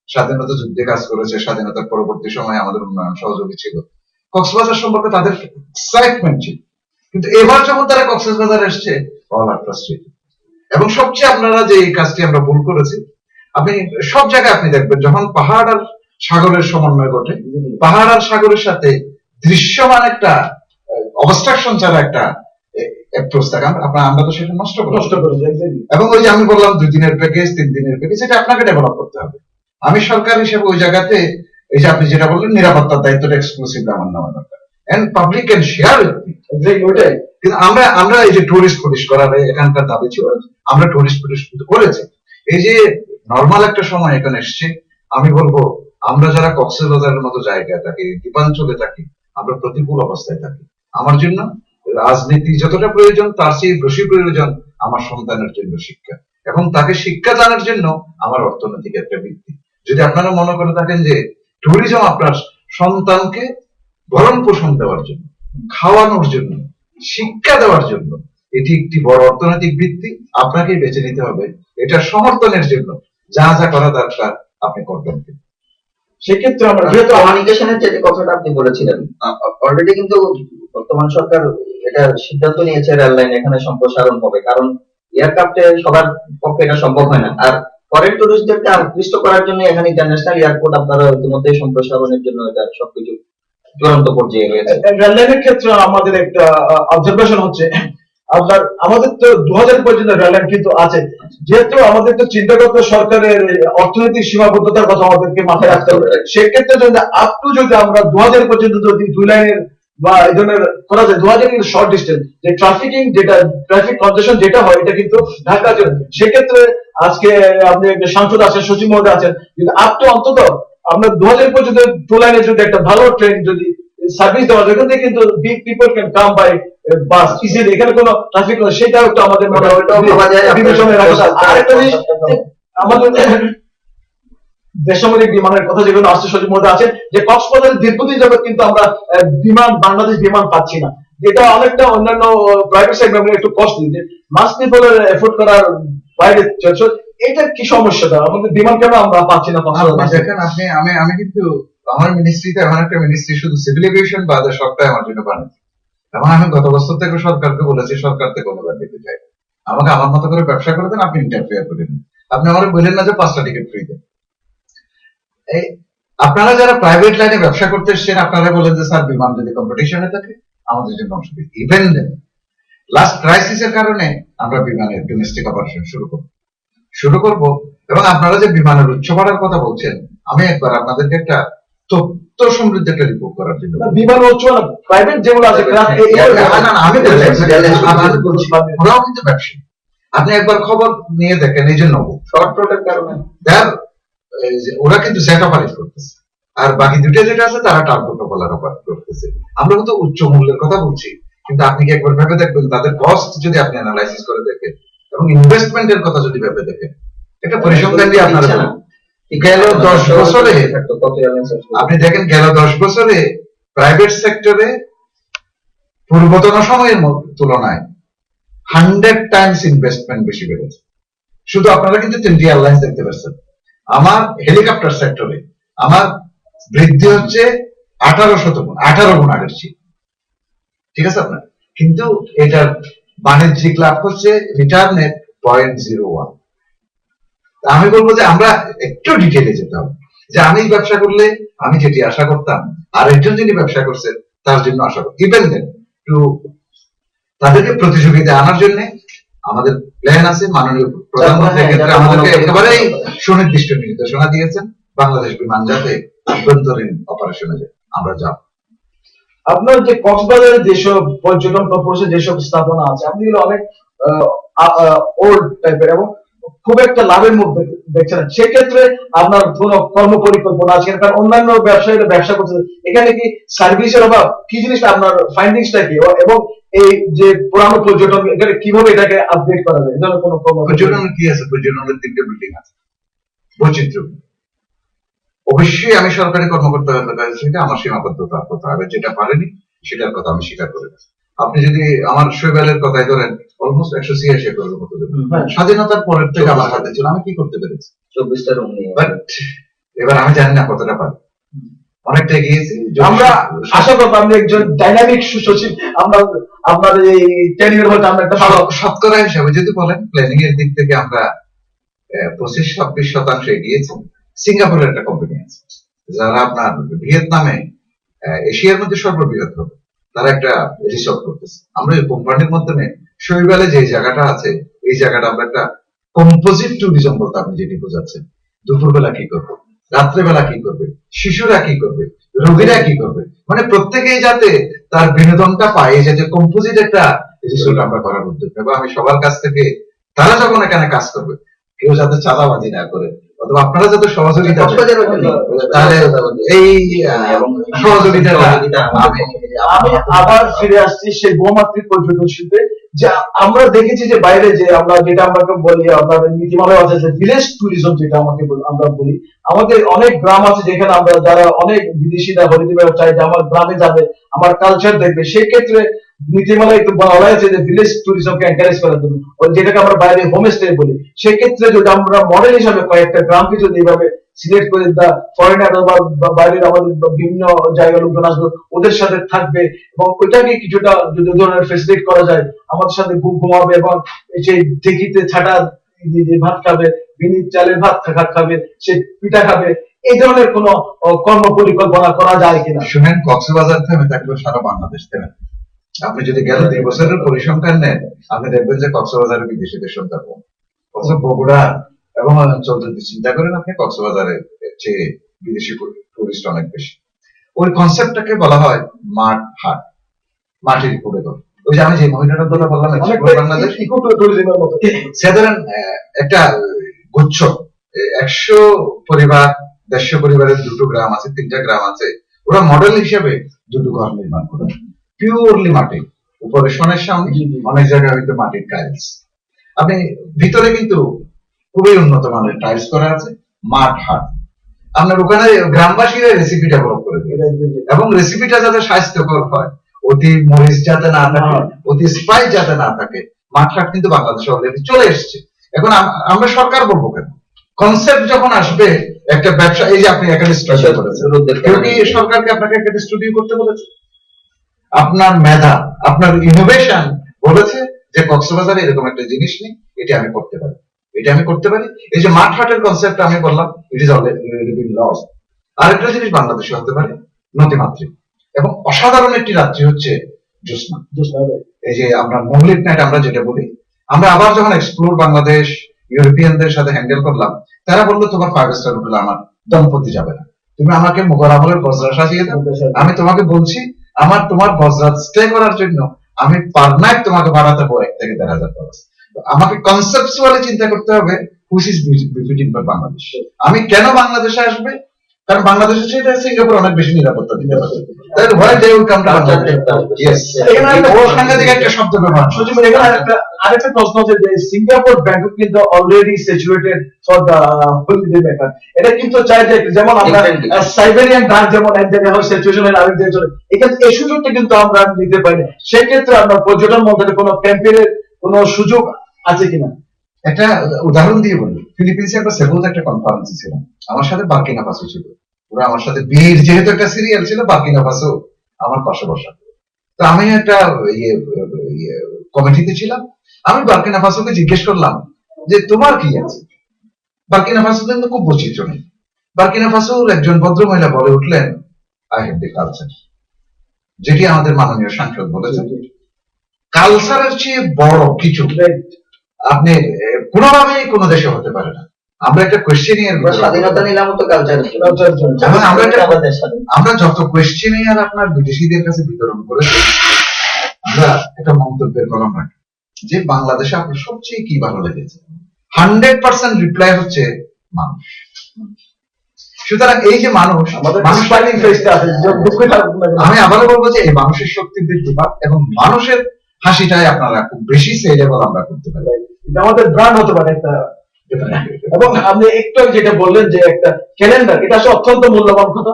স্বাধীনতা যুদ্ধে কাজ করেছে, স্বাধীনতার পরবর্তী সময় আমাদের উন্নয়ন সহযোগী ছিল, কক্সবাজার সম্পর্কে তাদের এক্সাইটমেন্ট ছিল। কিন্তু এবার যখন তারা কক্সবাজার এসছে, অল আর ফ্রাস্ট্রেটেড। এবং সবচেয়ে আপনারা যে এই কাজটি আমরা ভুল করেছি, আপনি সব জায়গায় আপনি দেখবেন যখন পাহাড় আর সাগরের সমন্বয় ঘটে, পাহাড় আর সাগরের সাথে দৃশ্যমান একটা অবস্ট্রাকশন ছাড়া একটা অ্যাপ্রোচ থাকে, আমরা তো সেটা নষ্ট করি। এবং ওই যে আমি বললাম 2 দিনের প্যাকেজ, 3 দিনের প্যাকেজ, এটা আপনাকে ডেভেলপ করতে হবে। আমি সরকার হিসেবে ওই জায়গাতে এই যে আপনি যেটা বললেন নিরাপত্তার দায়িত্বটা এক্সক্লুসিভলি আমার নেওয়া দরকার, and public can share with me. ওইটাই কিন্তু আমরা এই যে টুরিস্ট পুলিশ করার এখানকার দাবি ছিল, আমরা টুরিস্ট পুলিশ করেছি। এই যে নর্মাল একটা সময় এখানে এসছে, আমি বলবো আমরা যারা কক্সবাজারের মতো জায়গায় থাকি, দ্বীপাঞ্চলে থাকি, আমরা প্রতিকূল অবস্থায় থাকি। আমার জন্য রাজনীতি যতটা প্রয়োজন তার চেয়ে বেশি প্রয়োজন আমার সন্তানের জন্য শিক্ষা, এবং তাকে শিক্ষা দানের জন্য আমার অর্থনৈতিক একটা ভিত্তি। যদি আপনারা মনে করে থাকেন যে ট্যুরিজম আপনার সন্তানকে ভরণ পোষণ দেওয়ার জন্য, খাওয়ানোর জন্য, শিক্ষা দেওয়ার জন্য এটি একটি বড় অর্থনৈতিক ভিত্তি, আপনাকেই বেছে নিতে হবে এটা সমর্থনের জন্য যা যা করা দরকার আপনি করবেন। সেক্ষেত্রে আমরা যেহেতু কমিউনিকেশনের যে কথাটা আপনি বলেছিলেন, অলরেডি কিন্তু বর্তমান সরকার এটা সিদ্ধান্ত নিয়েছে রেল লাইন এখানে সম্প্রসারণ হবে, কারণ এয়ারক্রাফটে সবার পক্ষে এটা সম্ভব হয় না। আর ফরেন টুরিস্টদেরকে আকৃষ্ট করার জন্য এখানে ইন্টারন্যাশনাল এয়ারপোর্ট আপনারা ইতিমধ্যে সম্প্রসারণের জন্য এটা সবকিছু চূড়ান্ত পর্যায়ে রয়েছে। রেল লাইনের ক্ষেত্রে আমাদের একটা অবজারভেশন হচ্ছে, আপনার আমাদের তো 2000 পর্যন্ত রেল লাইন কিন্তু আছে, যেহেতু আমাদের তো চিন্তা করতে সরকারের অর্থনৈতিক সীমাবদ্ধতার কথা আমাদেরকে মাথায় রাখতে হবে। সেক্ষেত্রে যদি আপ টু যদি আমরা 2000 পর্যন্ত যদি 2 লাইনের বা এই ধরনের করা যায়। 2000 কিন্তু শর্ট ডিস্টেন্স, যে ট্রাফিকিং যেটা ট্রাফিক কনজেশন যেটা হয় এটা কিন্তু ঢাকার জন্য। সেক্ষেত্রে আজকে আপনি একটা সাংসদ আছেন, সচিব মহোদয় আছেন, যদি আপ টু অন্তত আমরা 2000 পর্যন্ত টু লাইনে যদি একটা ভালো ট্রেন যদি সার্ভিস দেওয়া যায়, এখান থেকে কিন্তু big people can come by bus easily, এখানে কোনো ট্রাফিক নয়, সেটাও একটু আমাদের মনে হয় ওটাও ভাবা যায়। বিবেচনায় রাখা যায়। আরেকটা জিনিস, আমাদের বেসামরিক বিমানের কথা যেগুলো আসছে, সচিব মধ্যে আছে যে কক্সবাজারের দীর্ঘদিন যাবত কিন্তু আমরা বিমান, বাংলাদেশ বিমান পাচ্ছি না, যেটা অনেকটা অন্যান্য প্রাইভেট সেগমেন্টে একটু কস্টলি, যে মাস পিপলের এফোর্ড করার বাইরে চলছে। এটা কি সমস্যাটা, আমাদের বিমান কেন আমরা পাচ্ছি না কক্সবাজার? দেখেন আপনি, আমি কিন্তু আমার মিনিস্ট্রিতে এমন একটা মিনিস্ট্রি শুধু সিভিল এভিয়েশন বাদে সবটাই আমার জন্য বানাচ্ছি। এবং আমি গত বছর থেকে সরকারকে বলেছি, সরকার থেকে অনুদান দিতে চাই, আমাকে আমার মতো করে ব্যবসা করে দেন, আপনি ইন্টারফেয়ার করেন। আপনি আমার বললেন না যে 5টা টিকিট ফ্রি দেন। এই আপনারা যারা প্রাইভেট লাইনে ব্যবসা করতে এসছেন, আপনারা বলেন যে স্যার বিমান যদি কম্পিটিশনে থাকে আমাদের জন্য অসুবিধা। ইভেন দেন লাস্ট ক্রাইসিসের কারণে আমরা বিমানের ডোমেস্টিক অপারেশন শুরু করব। এবং আপনারা যে বিমানের উচ্চ ভাড়ার কথা বলছেন, আমি একবার আপনাদেরকে একটা তথ্য সমৃদ্ধ একটা রিপোর্ট করার জন্য বিমান হচ্ছে না, প্রাইভেট যেগুলো আছে আমি বলছি, ওরাও কিন্তু ব্যবসায়ী। আপনি একবার খবর নিয়ে দেখেন, এই জন্য শর্ট রোডের কারণে ওরা কিন্তু সেট অপারেট করতেছে, আর বাকি দুটো যেটা আছে তারা টার্গো প্রোপেলার অপারেট করতেছে। আমরা কিন্তু উচ্চ মূল্যের কথা বলছি, কিন্তু আপনি কি একবার ভেবে দেখবেন তাদের কস্ট যদি আপনি অ্যানালাইসিস করে দেখেন এবং ইনভেস্টমেন্টের কথা যদি ভেবে দেখেন, এটা পরিসংখ্যান দিয়ে আপনারা গেল 10 বছরে আপনি দেখেন, গেল 10 বছরে প্রাইভেট সেক্টরে পূর্বতন সময়ের তুলনায় 100 টাইমস ইনভেস্টমেন্ট বেশি বেড়েছে। শুধু আপনারা কিন্তু 3টি এয়ারলাইন্স দেখতে পাচ্ছেন। আমার হেলিকপ্টার সেক্টরে আমার বৃদ্ধি হচ্ছে 18 গুণ আগের চেয়ে, ঠিক আছে আপনার, কিন্তু এটার বাণিজ্যিক লাভ হচ্ছে রিটার্নের 0.01। আমি বলবো যে আমরা একটু ডিটেইলে যেতে হবে, যে আমি ব্যবসা করলে আমি যেটি আশা করতাম, আর একজন যিনি ব্যবসা করছেন তার জন্য আশা করি। ইভেন দেন টু তাদেরকে প্রতিযোগিতা আনার জন্য আমাদের প্ল্যান আছে। মাননীয় প্রধানমন্ত্রীর ক্ষেত্রে আমাদেরকে একেবারেই সুনির্দিষ্ট নির্দেশনা দিয়েছেন, বাংলাদেশ বিমান যাতে আভ্যন্তরীণ অপারেশনে যায় আমরা যাব। আপনার যে কক্সবাজারের যেসব পর্যটন কর্পোরেশন যেসব স্থাপনা আছে, আপনি এগুলো অনেক ওল্ড টাইপের এবং খুব একটা লাভের মধ্যে দেখছেন, সেক্ষেত্রে আপনার কোন কর্ম পরিকল্পনা আছে? কারণ অন্যান্য ব্যবসায়ীরা ব্যবসা করছে, এখানে কি সার্ভিসের অভাব, কি জিনিসটা আপনার ফাইন্ডিংসটা কি, এবং এই যে পুরানো পর্যটন এখানে কিভাবে এটাকে আপডেট করা যায়, এজন্য কোনো পর্যটনের কি আছে? পর্যটনের 3টে বিল্ডিং আছে, বৈচিত্র্য। অবশ্যই আমি সরকারি কর্মকর্তাদের কাছে সেটা আমার সীমাবদ্ধতার কথা, আমি যেটা পারেনি সেটার কথা আমি স্বীকার করে দিচ্ছি। আপনি যদি আমার শৈবালের কথাই ধরেন, অলমোস্ট 186 একরের মতো স্বাধীনতার পরের থেকে আমার হাতে ছিল, আমি কি করতে পেরেছি? 24টা রুম নিয়ে। বাট এবার আমি জানি না কতটা পারি, অনেকটা এগিয়েছি। আমরা আশা করব আপনি একজন ডাইনামিক সচিব, আমরা আপনার এই ট্রেনিং এর মধ্যে আমরা একটা ভালো শতকরা হিসাবে যদি বলেন, প্ল্যানিং এর দিক থেকে আমরা 25-26% এগিয়েছি। সিঙ্গাপুরের একটা কোম্পানি আছে যারা আপনার ভিয়েতনামে এশিয়ার মধ্যে সর্ববৃহৎ হবে, তারা একটা রিসর্ট করতেছে। আমরা এই কোম্পানির মাধ্যমে শৈবালে যে জায়গাটা আছে, এই জায়গাটা আমরা একটা কম্পোজিট ট্যুরিজম বলতে আপনি যেটি বোঝাচ্ছেন, দুপুরবেলা কি করবে, রাত্রেবেলা কি করবে, শিশুরা কি করবে, রোগীরা কি করবে, মানে প্রত্যেকেই যাতে তার বিনোদনটা পায়, এই যে কম্পোজিট একটা রিসোর্ট আমরা করার উদ্যোগ নেব। আমি সবার কাছ থেকে, তারা যখন এখানে কাজ করবে, কেউ যাতে চাঁদাবাজি না করে, অথবা আপনারা যাতে সহযোগিতা তাহলে এই সহযোগিতা। আমি আবার ফিরে আসছি সেই বহুমাত্রিক পর্যটন শিল্পে, যে আমরা দেখেছি যে বাইরে যে আমরা যেটা আমাকে বলি, আপনার নীতিমালায় আছে যে ভিলেজ ট্যুরিজম, যেটা আমাকে আমরা বলি, আমাদের অনেক গ্রাম আছে যেখানে আমরা যারা অনেক বিদেশিরা হলিডে চাই যে আমার গ্রামে যাবে, আমার কালচার দেখবে, সেই ক্ষেত্রে নীতিমালায় একটু বলা হয়েছে যে ভিলেজ ট্যুরিজমকে এনকারেজ করার জন্য, যেটাকে আমরা বাইরে হোমস্টে বলি। সেক্ষেত্রে যদি আমরা মডেল হিসাবে কয়েকটা গ্রামকে যদি এইভাবে সিলেক্ট করে দা ফরেনার বা বাইরের আমাদের বিভিন্ন জায়গার লোকজন আসবে, ওদের সাথে থাকবে এবং ওইটাকে কিছুটা যদি ধরনের ফেসিলিট করা যায়, আমাদের সাথে ঘুমাবে এবং সেই ঢেকিতে ছাটা ভাত খাবে, বিনি চালের ভাত খাবে, সে পিঠা খাবে, এই ধরনের কোন কর্ম পরিকল্পনা করা যায় কিনা? শুনেন, কক্সবাজার থেমে থাকবে সারা বাংলাদেশ থেমে। আপনি যদি গেল 2 বছরের পরিসংখ্যান নেন, আপনি দেখবেন যে কক্সবাজারের বিদেশিদের সংখ্যা কম। বগুড়া এবং অঞ্চল যদি চিন্তা করেন, আপনি কক্সবাজারের চেয়ে বিদেশি টুরিস্ট অনেক বেশি। ওই কনসেপ্টটাকে বলা হয় মাঠ হাট, মাটির উপরে ঘর। ওই যে আমি যে মহিলাটার কথা বললাম বাংলাদেশ ইকো ট্যুরিজমের মতো সাধারণ একটা গুচ্ছ 100 পরিবার 150 পরিবারের দুটো গ্রাম আছে, 3টা গ্রাম আছে, ওরা মডেল হিসেবে দুটো ঘর নির্মাণ করে পিওরলি মাটি, উপরে সোনের সামনে, অনেক জায়গায় হয়তো মাটির টাইলস, আপনি ভিতরে কিন্তু খুবই উন্নত মানের টাইলস করা আছে, মাঠ হাট। আপনার ওখানে গ্রামবাসীরা রেসিপি ডেভেলপ করে দিয়ে এবং রেসিপিটা যাতে স্বাস্থ্যকর হয়, অতি মরিচ যাতে না থাকে, অতি স্পাইস যাতে না থাকে, মাঠ হাট কিন্তু বাংলাদেশে অলরেডি চলে এসেছে। এখন আমরা সরকার বলবো কেন? কনসেপ্ট যখন আসবে একটা ব্যবসা, এই যে আপনি এখানে স্টুডিও করেছেন, কেউ কি সরকারকে আপনাকে একটা স্টুডিও করতে বলেছে? আপনার মেধা, আপনার ইনোভেশন বলেছে যে কক্সবাজারে এরকম একটা জিনিস নেই, এটা আমি করতে পারি, এটা আমি করতে পারি। এই যে মাঠ হাটের কনসেপ্ট আমি বললাম, it is already been loss. আরেকটা জিনিস বাংলাদেশে হতে পারে নদীমাতৃক এবং অসাধারণ একটি রাত্রি হচ্ছে জ্যোৎস্না। এই যে আমরা মৌলিক নাইট আমরা যেটা বলি, আমরা আবার যখন এক্সপ্লোর বাংলাদেশ ইউরোপিয়ানদের সাথে হ্যান্ডেল করলাম, তারা বললো তোমার 5 স্টার হোটেলে আমার দম্পতি যাবে না, তুমি আমাকে মুঘল আমলের বজরা সাজিয়ে দাও, আমি তোমাকে বলছি আমার তোমার বজরা স্টে করার জন্য আমি পার নাইট তোমাকে ভাড়া দেবো 1 থেকে 1,500 ডলার। আমাকে কনসেপচুয়ালি চিন্তা করতে হবে which is befitting for Bangladesh. আমি কেন বাংলাদেশে আসবে? কারণ বাংলাদেশে সেটা সিঙ্গাপুর অনেক বেশি নিরাপত্তা দিতে পারে। তাহলে why they will come to Bangladesh? Yes, এখানে একটা বড় সাংঘাতিক একটা শব্দ ব্যবহার। সচিব, এখানে আরেকটা প্রশ্ন আছে যে সিঙ্গাপুর ব্যাংকক কিন্তু already situated for the holiday maker. এটা কিন্তু চাই যে যেমন আমরা সাইবেরিয়ান ডাক যেমন এক জায়গায় হয় সিচুয়েশনের আরেক জায়গায় চলে, এখানে এই সুযোগটা কিন্তু আমরা নিতে পারি না। সেক্ষেত্রে আমরা পর্যটন মন্ত্রণালয়ের কোনো ক্যাম্পেইনের কোনো সুযোগ আছে কিনা? একটা উদাহরণ দিয়ে বলি, ফিলিপিন্সে একটা সেবুলতে একটা কনফারেন্স ছিল, আমার সাথে বার্কিনা ফাসো ছিল, ওরা আমার সাথে বীর যেহেতু একটা সিরিয়াল ছিল, বার্কিনা ফাসো আমার পাশে বসা। তো আমি একটা কমিটিতে ছিলাম, আমি বার্কিনা ফাসোকে জিজ্ঞেস করলাম যে তোমার কি আছে? বার্কিনা ফাসো কিন্তু খুব বৈচিত্র্য নেই। বার্কিনা ফাসোর একজন ভদ্র মহিলা বলে উঠলেন, আই হ্যাভ দি কালচার। যেটি আমাদের মাননীয় সাংসদ বলেছেন, কালচারের চেয়ে বড় কিছু আপনি কোনোভাবেই কোনো দেশে হতে পারে না। আমরা একটা কোয়েশ্চেনিয়ার স্বাধীনতা নিলাম তো কালচার, আমরা যত কোয়েশ্চেনিয়ার আপনার বিদেশিদের কাছে বিতরণ করেছি, আমরা একটা মন্তব্যের কলম রাখি যে বাংলাদেশে আপনার সবচেয়ে কি ভালো লেগেছে, 100% রিপ্লাই হচ্ছে মানুষ। সুতরাং এই যে মানুষ, আমি আবারও বলবো যে এই মানুষের শক্তি বৃদ্ধি পাক এবং মানুষের হাসিটাই আপনারা খুব বেশি সেলেবল আমরা করতে পারি, এটা আমাদের ব্র্যান্ড হতে পারে একটা। এবং আপনি একটু যেটা বললেন যে একটা ক্যালেন্ডার, এটা আসলে অত্যন্ত মূল্যবান কথা।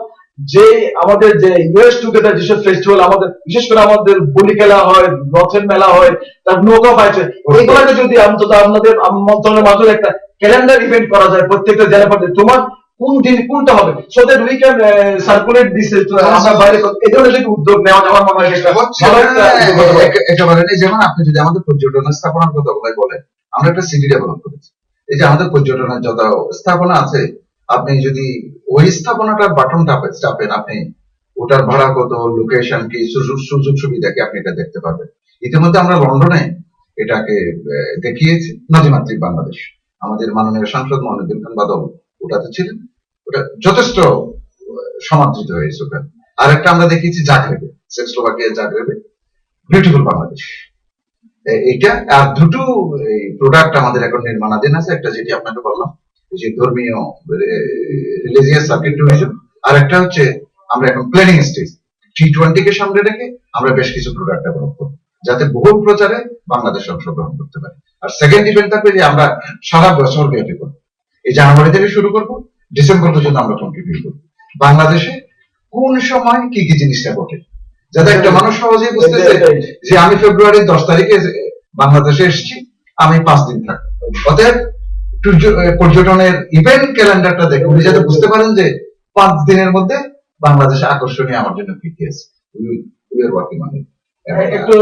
যে আমাদের যে ইউএস টুগেদার যেসব ফেস্টিভ্যাল আমাদের, বিশেষ করে আমাদের বলি খেলা হয়, রথের মেলা হয়, তার নৌকা ফাইট হয়, এইগুলোকে যদি অন্তত আপনাদের মন্ত্রণালয়ের মাধ্যমে একটা ক্যালেন্ডার ইভেন্ট করা যায় প্রত্যেকটা জেলা পর্যায়ে, তোমার কোন দিন কোনটা হবে, so that we can circulate this, আমরা বাইরে এই ধরনের যদি উদ্যোগ নেওয়া যায়, আমার মনে হয় একেবারে নেই। যেমন আপনি যদি আমাদের পর্যটন স্থাপনার কথা বলেন, আমরা একটা সিটি ডেভেলপ করেছি। এই যে আমাদের পর্যটনের যত স্থাপনা আছে, আপনি যদি ওই স্থাপনাটার বাটন চাপেন, আপনি ওটার ভাড়া কত, লোকেশন কি, সুযোগ সুবিধা কি, আপনি এটা দেখতে পারবেন। ইতিমধ্যে আমরা লন্ডনে এটাকে দেখিয়েছি, নদীমাতৃক বাংলাদেশ। আমাদের মাননীয় সাংসদ মনিউদ্দিন খান বাদল ওটাতে ছিলেন, ওটা যথেষ্ট সমাদৃত হয়েছে ওখানে। আর একটা আমরা দেখিয়েছি জাগরেবে, চেকস্লোভাকিয়ার জাগরেবে, বিউটিফুল বাংলাদেশ। এইটা আর দুটো প্রোডাক্ট আমাদের এখন নির্মাণাধীন আছে, একটা যেটি আপনাকে বললাম যে ধর্মীয় রিলিজিয়াস সার্কিট ট্যুরিজম, আর একটা হচ্ছে আমরা এখন প্ল্যানিং স্টেজ, T20 কে সামনে রেখে আমরা বেশ কিছু প্রোডাক্ট ডেভেলপ করবো যাতে বহুল প্রচারে বাংলাদেশ অংশগ্রহণ করতে পারে। আর সেকেন্ড ইভেন্ট থাকবে যে আমরা সারা বছর ব্যাপী করবো, এই জানুয়ারি থেকে শুরু করবো, ডিসেম্বর পর্যন্ত আমরা কন্টিনিউ করবো বাংলাদেশে কোন সময় কি কি জিনিসটা ঘটে, যাতে একটা মানুষ সহজেই বুঝতেছে যে আমি ফেব্রুয়ারির 10 তারিখে বাংলাদেশে এসেছি, আমি 5 দিন থাকবো। অতএব পর্যটনের ইভেন্ট ক্যালেন্ডারটা দেখে উনি যাতে বুঝতে পারেন যে 5 দিনের মধ্যে বাংলাদেশে আকর্ষণীয় আমার জন্য কি কি আছে। একটু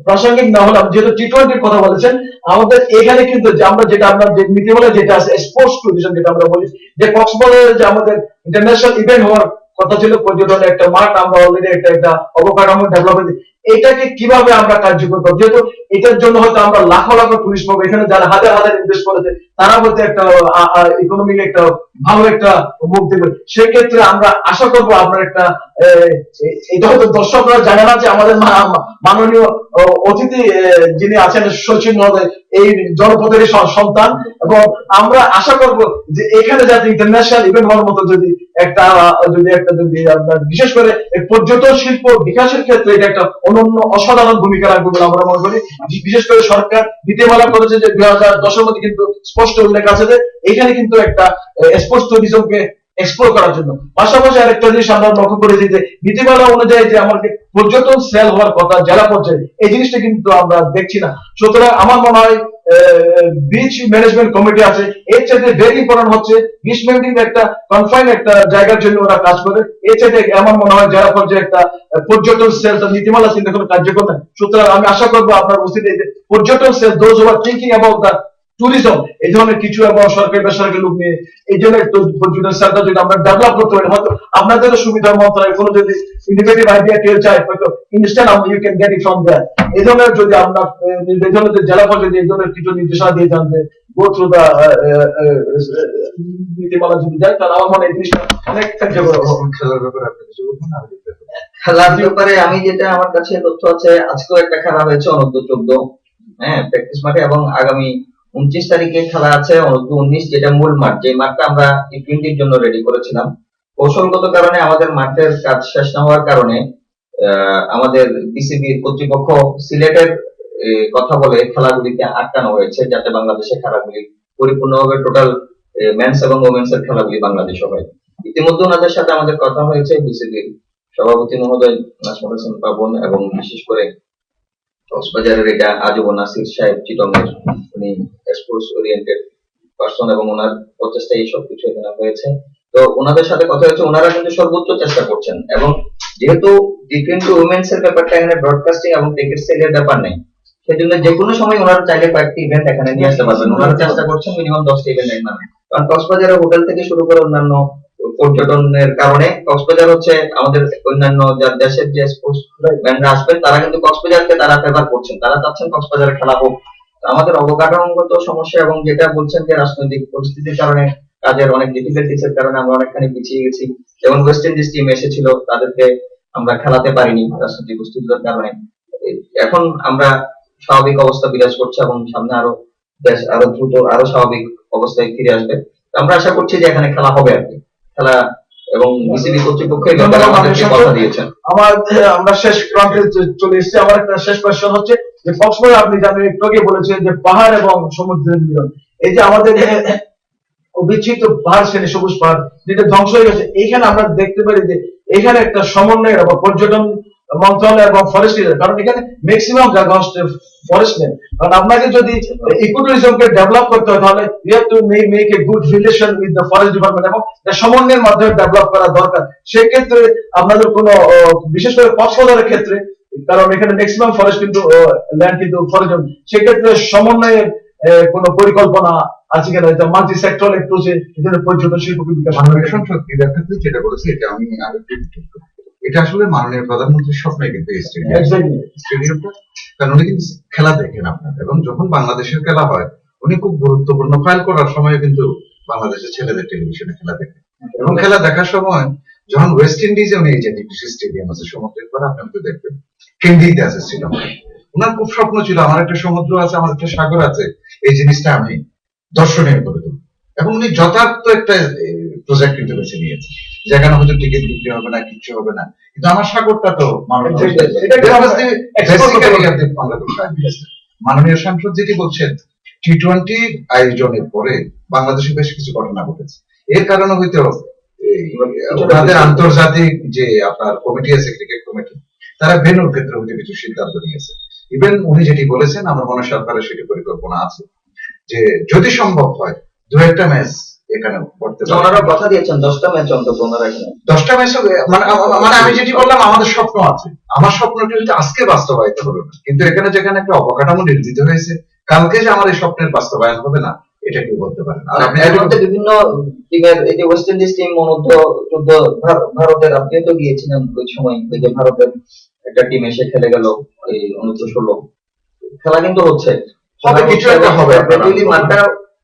প্রাসঙ্গিক না হলে, যেহেতু T20 কথা বলেছেন, আমাদের এখানে কিন্তু আমরা যেটা আমরা যে নীতিমালা যেটা আছে স্পোর্টস ট্যুরিজম যেটা আমরা বলি, যে কক্সবাজারে যে আমাদের ইন্টারন্যাশনাল ইভেন্ট হওয়ার কথা ছিল, পর্যটনের একটা মাঠ আমরা অলরেডি একটা অবকাঠামো ডেভেলপ হয়েছে, এটাকে কিভাবে আমরা কার্যকর করবো, যেহেতু এটার জন্য হয়তো আমরা লাখ লাখ পুলিশ পাবো, এখানে যারা হাজার হাজার ইনভেস্ট করেছে তারা হয়তো একটা ইকোনমিক একটা ভালো একটা মুখ দেবে। সেক্ষেত্রে আমরা আশা করবো আপনার একটা এটা হয়তো দর্শকরা জানে না যে আমাদের মাননীয় অতিথি যিনি আছেন সচিব মহোদয় এই জনপদের সন্তান, এবং আমরা আশা করব যে এখানে যাতে ইন্টারন্যাশনাল ইভেন্ট হওয়ার মতো যদি আপনার বিশেষ করে পর্যটন শিল্প বিকাশের ক্ষেত্রে এটা একটা অনন্য অসাধারণ ভূমিকা রাখবে বলে আমরা মনে করি। বিশেষ করে সরকার নীতিমালা করেছে যে 2010-এর মধ্যে কিন্তু স্পষ্ট উল্লেখ আছে যে এখানে কিন্তু একটা স্পোর্টস ট্যুরিজমকে এক্সপ্লোর করার জন্য। পাশাপাশি আরেকটা জিনিস আমরা লক্ষ্য করেছি যে নীতিমালা অনুযায়ী যে আমাদের পর্যটন সেল হওয়ার কথা জেলা পর্যায়ে, এই জিনিসটা কিন্তু আমরা দেখছি না। সুতরাং আমার মনে হয় বিচ ম্যানেজমেন্ট কমিটি আছে, এর চাইতে ভেরি ইম্পর্টেন্ট হচ্ছে বিচ ম্যানেজমেন্ট একটা কনফাইন একটা জায়গার জন্য ওরা কাজ করে। এর চাইতে আমার মনে হয় জেলা পর্যায়ে একটা পর্যটন সেল নীতিমালা চিন্তা করে কার্যকর নয়। সুতরাং আমি আশা করবো আপনার উপস্থিতিতে পর্যটন cell those who are thinking about the tourism এই ধরনের কিছু এবং সরকারি বেসরকারি লোক নিয়ে এই জন্য একটু পর্যটন সেলটা যদি আমরা ডেভেলপ করতে পারি, হয়তো আপনাদেরও সুবিধা মন্ত্রণালয় কোনো যদি ইনোভেটিভ আইডিয়া কেউ চায় হয়তো instant you can get it from there. এই ধরনের যদি আমরা এই ধরনের জেলা পর্যায়ে এই ধরনের কিছু নির্দেশনা দিয়ে যান যে গো থ্রু দা নীতিমালা যদি যায়, তাহলে আমার মনে হয় এই জিনিসটা অনেক কার্যকর হবে। খেলার ব্যাপারে আপনি কিছু বলবেন? খেলার ব্যাপারে আমি যেটা আমার কাছে তথ্য আছে, আজকেও একটা খেলা হয়েছে অনূর্ধ্ব-14 প্র্যাকটিস মাঠে, এবং আগামী 29 তারিখে খেলা আছে অনূর্ধ্ব-19 যেটা মূল মাঠ, যে মাঠটা আমরা টি20-র জন্য রেডি করেছিলাম। কৌশলগত কারণে আমাদের মাঠের কাজ শেষ না হওয়ার কারণে আমাদের বিসিবির কর্তৃপক্ষ সিলেটের কথা বলে খেলাগুলিকে আটকানো হয়েছে, যাতে বাংলাদেশের খেলাগুলি পরিপূর্ণভাবে টোটাল মেন্স এবং ওমেন্স এর খেলাগুলি বাংলাদেশে হয়। ইতিমধ্যে ওনাদের সাথে আমাদের কথা হয়েছে, বিসিবির সভাপতি মহোদয় নাজমুল হাসান পাবন এবং বিশেষ করে কক্সবাজারের এটা আজব নাসির সাহেব চিটংয়ের, উনি স্পোর্টস ওরিয়েন্টেড পার্সন এবং ওনার প্রচেষ্টা এই সব কিছু এখানে হয়েছে। তো ওনাদের সাথে কথা হয়েছে, ওনারা কিন্তু সর্বোচ্চ চেষ্টা করছেন, এবং যেহেতু টি20 উইমেন্স এর ব্যাপারটা এখানে ব্রডকাস্টিং এবং টিকিট সেলের ব্যাপার নেই, সেজন্য যে কোনো সময় ওনারা চাইলে কয়েকটি ইভেন্ট এখানে নিয়ে আসতে পারবেন। ওনারা চেষ্টা করছেন মিনিমাম 10টা ইভেন্ট এখানে, কারণ কক্সবাজারের হোটেল থেকে শুরু করে অন্যান্য পর্যটনের কারণে কক্সবাজার হচ্ছে আমাদের অন্যান্য দেশের যে স্পোর্টস ম্যানরা আসবেন তারা কিন্তু কক্সবাজারকে তারা ফেভার করছেন, তারা চাচ্ছেন কক্সবাজারে খেলা হোক। আমাদের অবকাঠামোগত সমস্যা এবং যেটা বলছেন যে রাজনৈতিক পরিস্থিতির কারণে কাজের অনেক ডিফিকাল্টিস এর কারণে আমরা অনেকখানি পিছিয়ে গেছি। যেমন ওয়েস্ট ইন্ডিজ টিম এসেছিল, তাদেরকে আমরা খেলাতে পারিনি রাজনৈতিক পরিস্থিতির কারণে। এখন আমরা স্বাভাবিক অবস্থা বিরাজ করছে এবং সামনে আরো দেশ আরো দ্রুত আরো স্বাভাবিক অবস্থায় ফিরে আসবে। আমরা আশা করছি যে এখানে খেলা হবে আর কি, খেলা, এবং বিসিবি কর্তৃপক্ষ এই ব্যাপারে আমাদেরকে কথা দিয়েছেন। আমরা শেষ প্রান্তে চলে এসেছি। আমার একটা শেষ কোয়েশ্চন হচ্ছে যে কক্সবাজার আপনি জানেন একটু আগে বলেছেন যে পাহাড় এবং সমুদ্রের মিলন, এই যে আমাদের অবিচ্ছিন্ন পাহাড় শ্রেণী সবুজ পাহাড় যেটা ধ্বংস হয়ে গেছে, এইখানে আমরা দেখতে পারি যে এখানে একটা সমন্বয় বা পর্যটন মন্ত্রণালয় এবং ফরেস্ট, কারণ এখানে ম্যাক্সিমাম জায়গা হচ্ছে ফরেস্ট নেই। কারণ আপনাকে যদি ইকোটুরিজমকে ডেভেলপ করতে হয় তাহলে you have to make a good relation with the forest department, এবং সমন্বয়ের মাধ্যমে ডেভেলপ করা দরকার। সেক্ষেত্রে আপনাদের কোনো বিশেষ করে কক্সবাজারের ক্ষেত্রে, কারণ এখানে ম্যাক্সিমাম ফরেস্ট কিন্তু ল্যান্ড কিন্তু ফরেস্ট, সেক্ষেত্রে সমন্বয়ের কোনো পরিকল্পনা আছে কিনা, এটা মাল্টি সেক্টরাল অ্যাপ্রোচে এদের পর্যটন শিল্পকে বিকাশ মাননীয় সংসদ যেটা বলেছে এটা আমি এটা আসলে মাননীয় প্রধানমন্ত্রীর স্বপ্নে কিন্তু এই স্টেডিয়ামটা, কারণ উনি কিন্তু খেলা দেখেন আপনার, এবং যখন বাংলাদেশের খেলা হয় উনি খুব গুরুত্বপূর্ণ ফাইল করার সময় কিন্তু বাংলাদেশের ছেলেদের টেলিভিশনে খেলা দেখেন, এবং খেলা দেখার সময় যখন ওয়েস্ট ইন্ডিজে উনি এই যে ডিপিসি স্টেডিয়াম আছে সমুদ্রের পর, আপনি হয়তো দেখবেন কেন্দ্রিতে আছে শ্রীলঙ্কা, ওনার খুব স্বপ্ন ছিল আমার একটা সমুদ্র আছে, আমার একটা সাগর আছে, এই জিনিসটা আমি দর্শনীয় করে দেবো, এবং উনি যথার্থ একটা প্রজেক্ট কিন্তু বেছে নিয়েছে, যেখানে হয়তো টিকিট বিক্রি হবে না, কিচ্ছু হবে না, কিন্তু আমার সাগরটা তো মাননীয় সাংসদ যেটি বলছেন টি20 আয়োজনের পরে বাংলাদেশে বেশ কিছু ঘটনা ঘটেছে, এর কারণে হয়তো ওনাদের আন্তর্জাতিক যে আপনার কমিটি আছে ক্রিকেট কমিটি, তারা ভেন্যুর ক্ষেত্রে হয়তো কিছু সিদ্ধান্ত নিয়েছে। ইভেন উনি যেটি বলেছেন আমার মনে হয় সরকারের সেটি পরিকল্পনা আছে যে যদি সম্ভব হয় 2-1টা ম্যাচ এখানে করতে পারে। ওনারা কথা দিয়েছেন 10টা ম্যাচ অন্তত ওনারা এখানে 10টা ম্যাচ মানে আমি যেটি বললাম আমাদের স্বপ্ন আছে, আমার স্বপ্নটি হয়তো আজকে বাস্তবায়িত হলো না, কিন্তু এখানে যেখানে একটা অবকাঠামো নির্মিত হয়েছে, কালকে যে আমার এই স্বপ্নের বাস্তবায়ন হবে না এটা কেউ বলতে পারে না। আর আপনি এর মধ্যে বিভিন্ন টিমের এই যে ওয়েস্ট ইন্ডিজ টিম অনূর্ধ্ব-14 ভারতের, আপনি তো গিয়েছিলেন ওই সময়, এই যে ভারতের একটা টিম এসে খেলে গেল এই 19-16 খেলা কিন্তু হচ্ছে। হবে, কিছু একটা হবে। যদি মাঠটা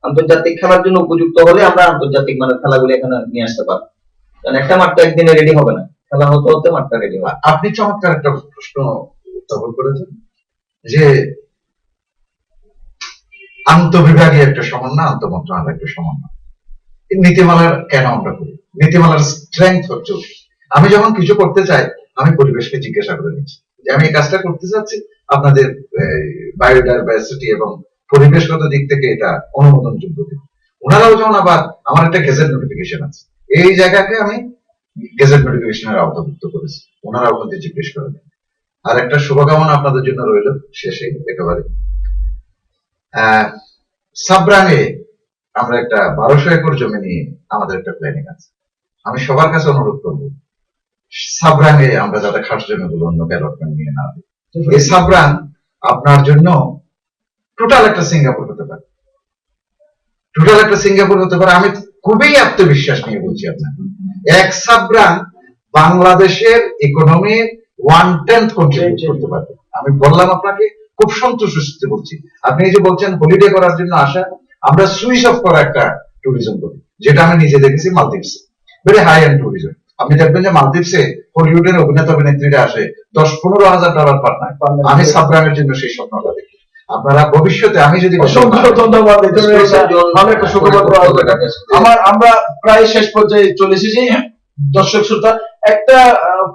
আন্তর্জাতিক খেলার জন্য উপযুক্ত হলে আমরা আন্তর্জাতিক মানের খেলাগুলো এখানে নিয়ে আসতে পারবো, কারণ একটা মাঠ তো একদিনে রেডি হবে না, খেলা হতে হতে মাঠটা রেডি হবে। আপনি চমৎকার একটা প্রশ্ন উত্থাপন করেছেন যে আন্তঃবিভাগীয় একটা সমন্বয়, আন্তঃমন্ত্রণালয় একটা সমন্বয়, এই নীতিমালার কেন আমরা করি? নীতিমালার স্ট্রেংথ হচ্ছে আমি যখন কিছু করতে চাই আমি পরিবেশকে জিজ্ঞাসা করে নিচ্ছি যে আমি এই কাজটা করতে চাচ্ছি, আপনাদের বায়োডাইভার্সিটি এবং পরিবেশগত দিক থেকে এটা অনুমোদন যোগ্য কিনা। ওনারাও যেমন আবার আমার একটা গেজেট নোটিফিকেশন আছে, এই জায়গাকে আমি গেজেট নোটিফিকেশনের আওতাভুক্ত করেছি, ওনারাও কিন্তু জিজ্ঞেস করেন। আর একটা শুভকামনা আপনাদের জন্য রইল শেষে একেবারে, সাবরাঙে আমরা একটা 1200 একর জমি নিয়ে আমাদের একটা প্ল্যানিং আছে। আমি সবার কাছে অনুরোধ করবো সাবরাঙে আমরা যাতে খাস জমিগুলো অন্য ডেভেলপমেন্ট নিয়ে না দিই। এই সাবরাং আপনার জন্য টোটাল একটা সিঙ্গাপুর হতে পারে, টোটাল একটা সিঙ্গাপুর হতে পারে। আমি খুবই আত্মবিশ্বাস নিয়ে বলছি আপনাকে, এক সাবরাং বাংলাদেশের ইকোনমির 1/10 কন্ট্রিবিউট করতে পারবে। আমি বললাম আপনাকে, খুব সন্তুষ্ট বলছি। আপনি এই যে বলছেন হলিডে করার জন্য আসা, আমরা সুইচ অফ করা একটা ট্যুরিজম করি, যেটা আমি নিজে দেখেছি মালদ্বীপসে, ভেরি হাই এন্ড ট্যুরিজম। আপনি দেখবেন যে মালদ্বীপসে হলিউডের অভিনেতা অভিনেত্রীরা আসে, $10-15 পার নাইট। আমি সাবরামের জন্য সেই স্বপ্নটা দেখি। আপনারা ভবিষ্যতে, আমি যদি অসংখ্য ধন্যবাদ, আমরা প্রায় শেষ পর্যায়ে চলে এসেছি। দর্শক শ্রোতা, একটা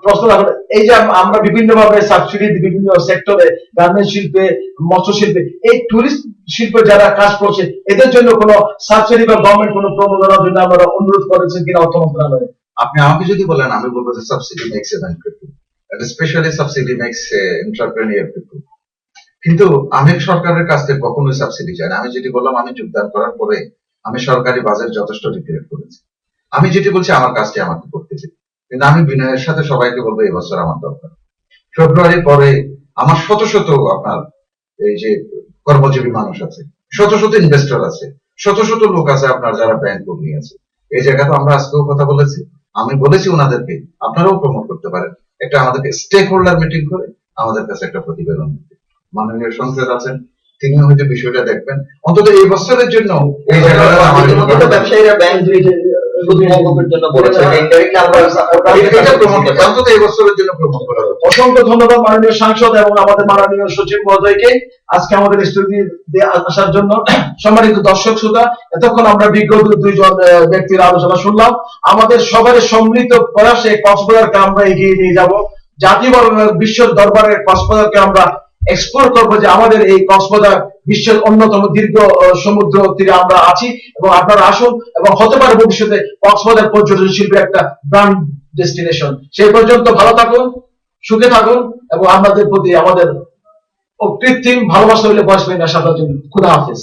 প্রশ্ন রাখুন, এই যে আমরা বিভিন্ন ভাবে সাবসিডি বিভিন্ন সেক্টরে, গার্মেন্টস শিল্পে, মৎস্য শিল্পে, এই টুরিস্ট শিল্পে যারা কাজ করছে এদের জন্য কোনো সাবসিডি বা গভর্নমেন্ট কোনো প্রণোদনার জন্য আমরা অনুরোধ করেছেন কিনা অর্থ মন্ত্রণালয়ে? আপনি আমাকে যদি বলেন, আমি বলবো যে subsidy makes a man people, specially subsidy makes entrepreneur people. কিন্তু আমি সরকারের কাছ থেকে কখনোই সাবসিডি চাই না। আমি যেটি বললাম, আমি যোগদান করার পরে আমি সরকারি বাজেট যথেষ্ট রিক্রিয়েট করেছি। আমি যেটি বলছি আমার কাজটি আমাকে করতে চাই, কিন্তু আমি বিনয়ের সাথে সবাইকে বলবো এবছর আমার দরকার। ফেব্রুয়ারি পরে আমার শত শত আপনার এই যে কর্মজীবী মানুষ আছে, শত শত ইনভেস্টর আছে, শত শত লোক আছে আপনার যারা ব্যাংক লোন নিয়ে আছে। এই জায়গাতে আমরা আজকেও কথা বলেছি, আমি বলেছি ওনাদেরকে আপনারাও প্রমোট করতে পারেন, একটা আমাদেরকে স্টেক হোল্ডার মিটিং করে আমাদের কাছে একটা প্রতিবেদন দিতে। মাননীয় সংসদ আছেন, তিনি হয়তো বিষয়টা দেখবেন, অন্তত এই বছরের জন্য এই জায়গাটা ব্যবসায়ীরা ব্যাংক অসংখ্য ধন্যবাদ মাননীয় সাংসদ এবং আমাদের মাননীয় সচিব মহোদয়কে আজকে আমাদের স্টুডিওতে আসার জন্য। সম্মানিত দর্শক শ্রোতা, এতক্ষণ আমরা বিজ্ঞ দুইজন ব্যক্তির আলোচনা শুনলাম। আমাদের সবার সম্মিলিত প্রয়াসে কক্সবাজারকে আমরা এগিয়ে নিয়ে যাব, জাতীয় বিশ্বের দরবারে কক্সবাজারকে আমরা এক্সপ্লোর করবো, যে আমাদের এই কক্সবাজার বিশ্বের অন্যতম দীর্ঘ সমুদ্র তীরে আমরা আছি, এবং আপনারা আসুন, এবং হতে পারে ভবিষ্যতে কক্সবাজার পর্যটন শিল্পের একটা ব্র্যান্ড ডেস্টিনেশন। সেই পর্যন্ত ভালো থাকুন, সুখে থাকুন, এবং আপনাদের প্রতি আমাদের কৃত্রিম ভালোবাসা হইলে বয়স মেয়ে নেশার জন্য। খুদা হাফেজ।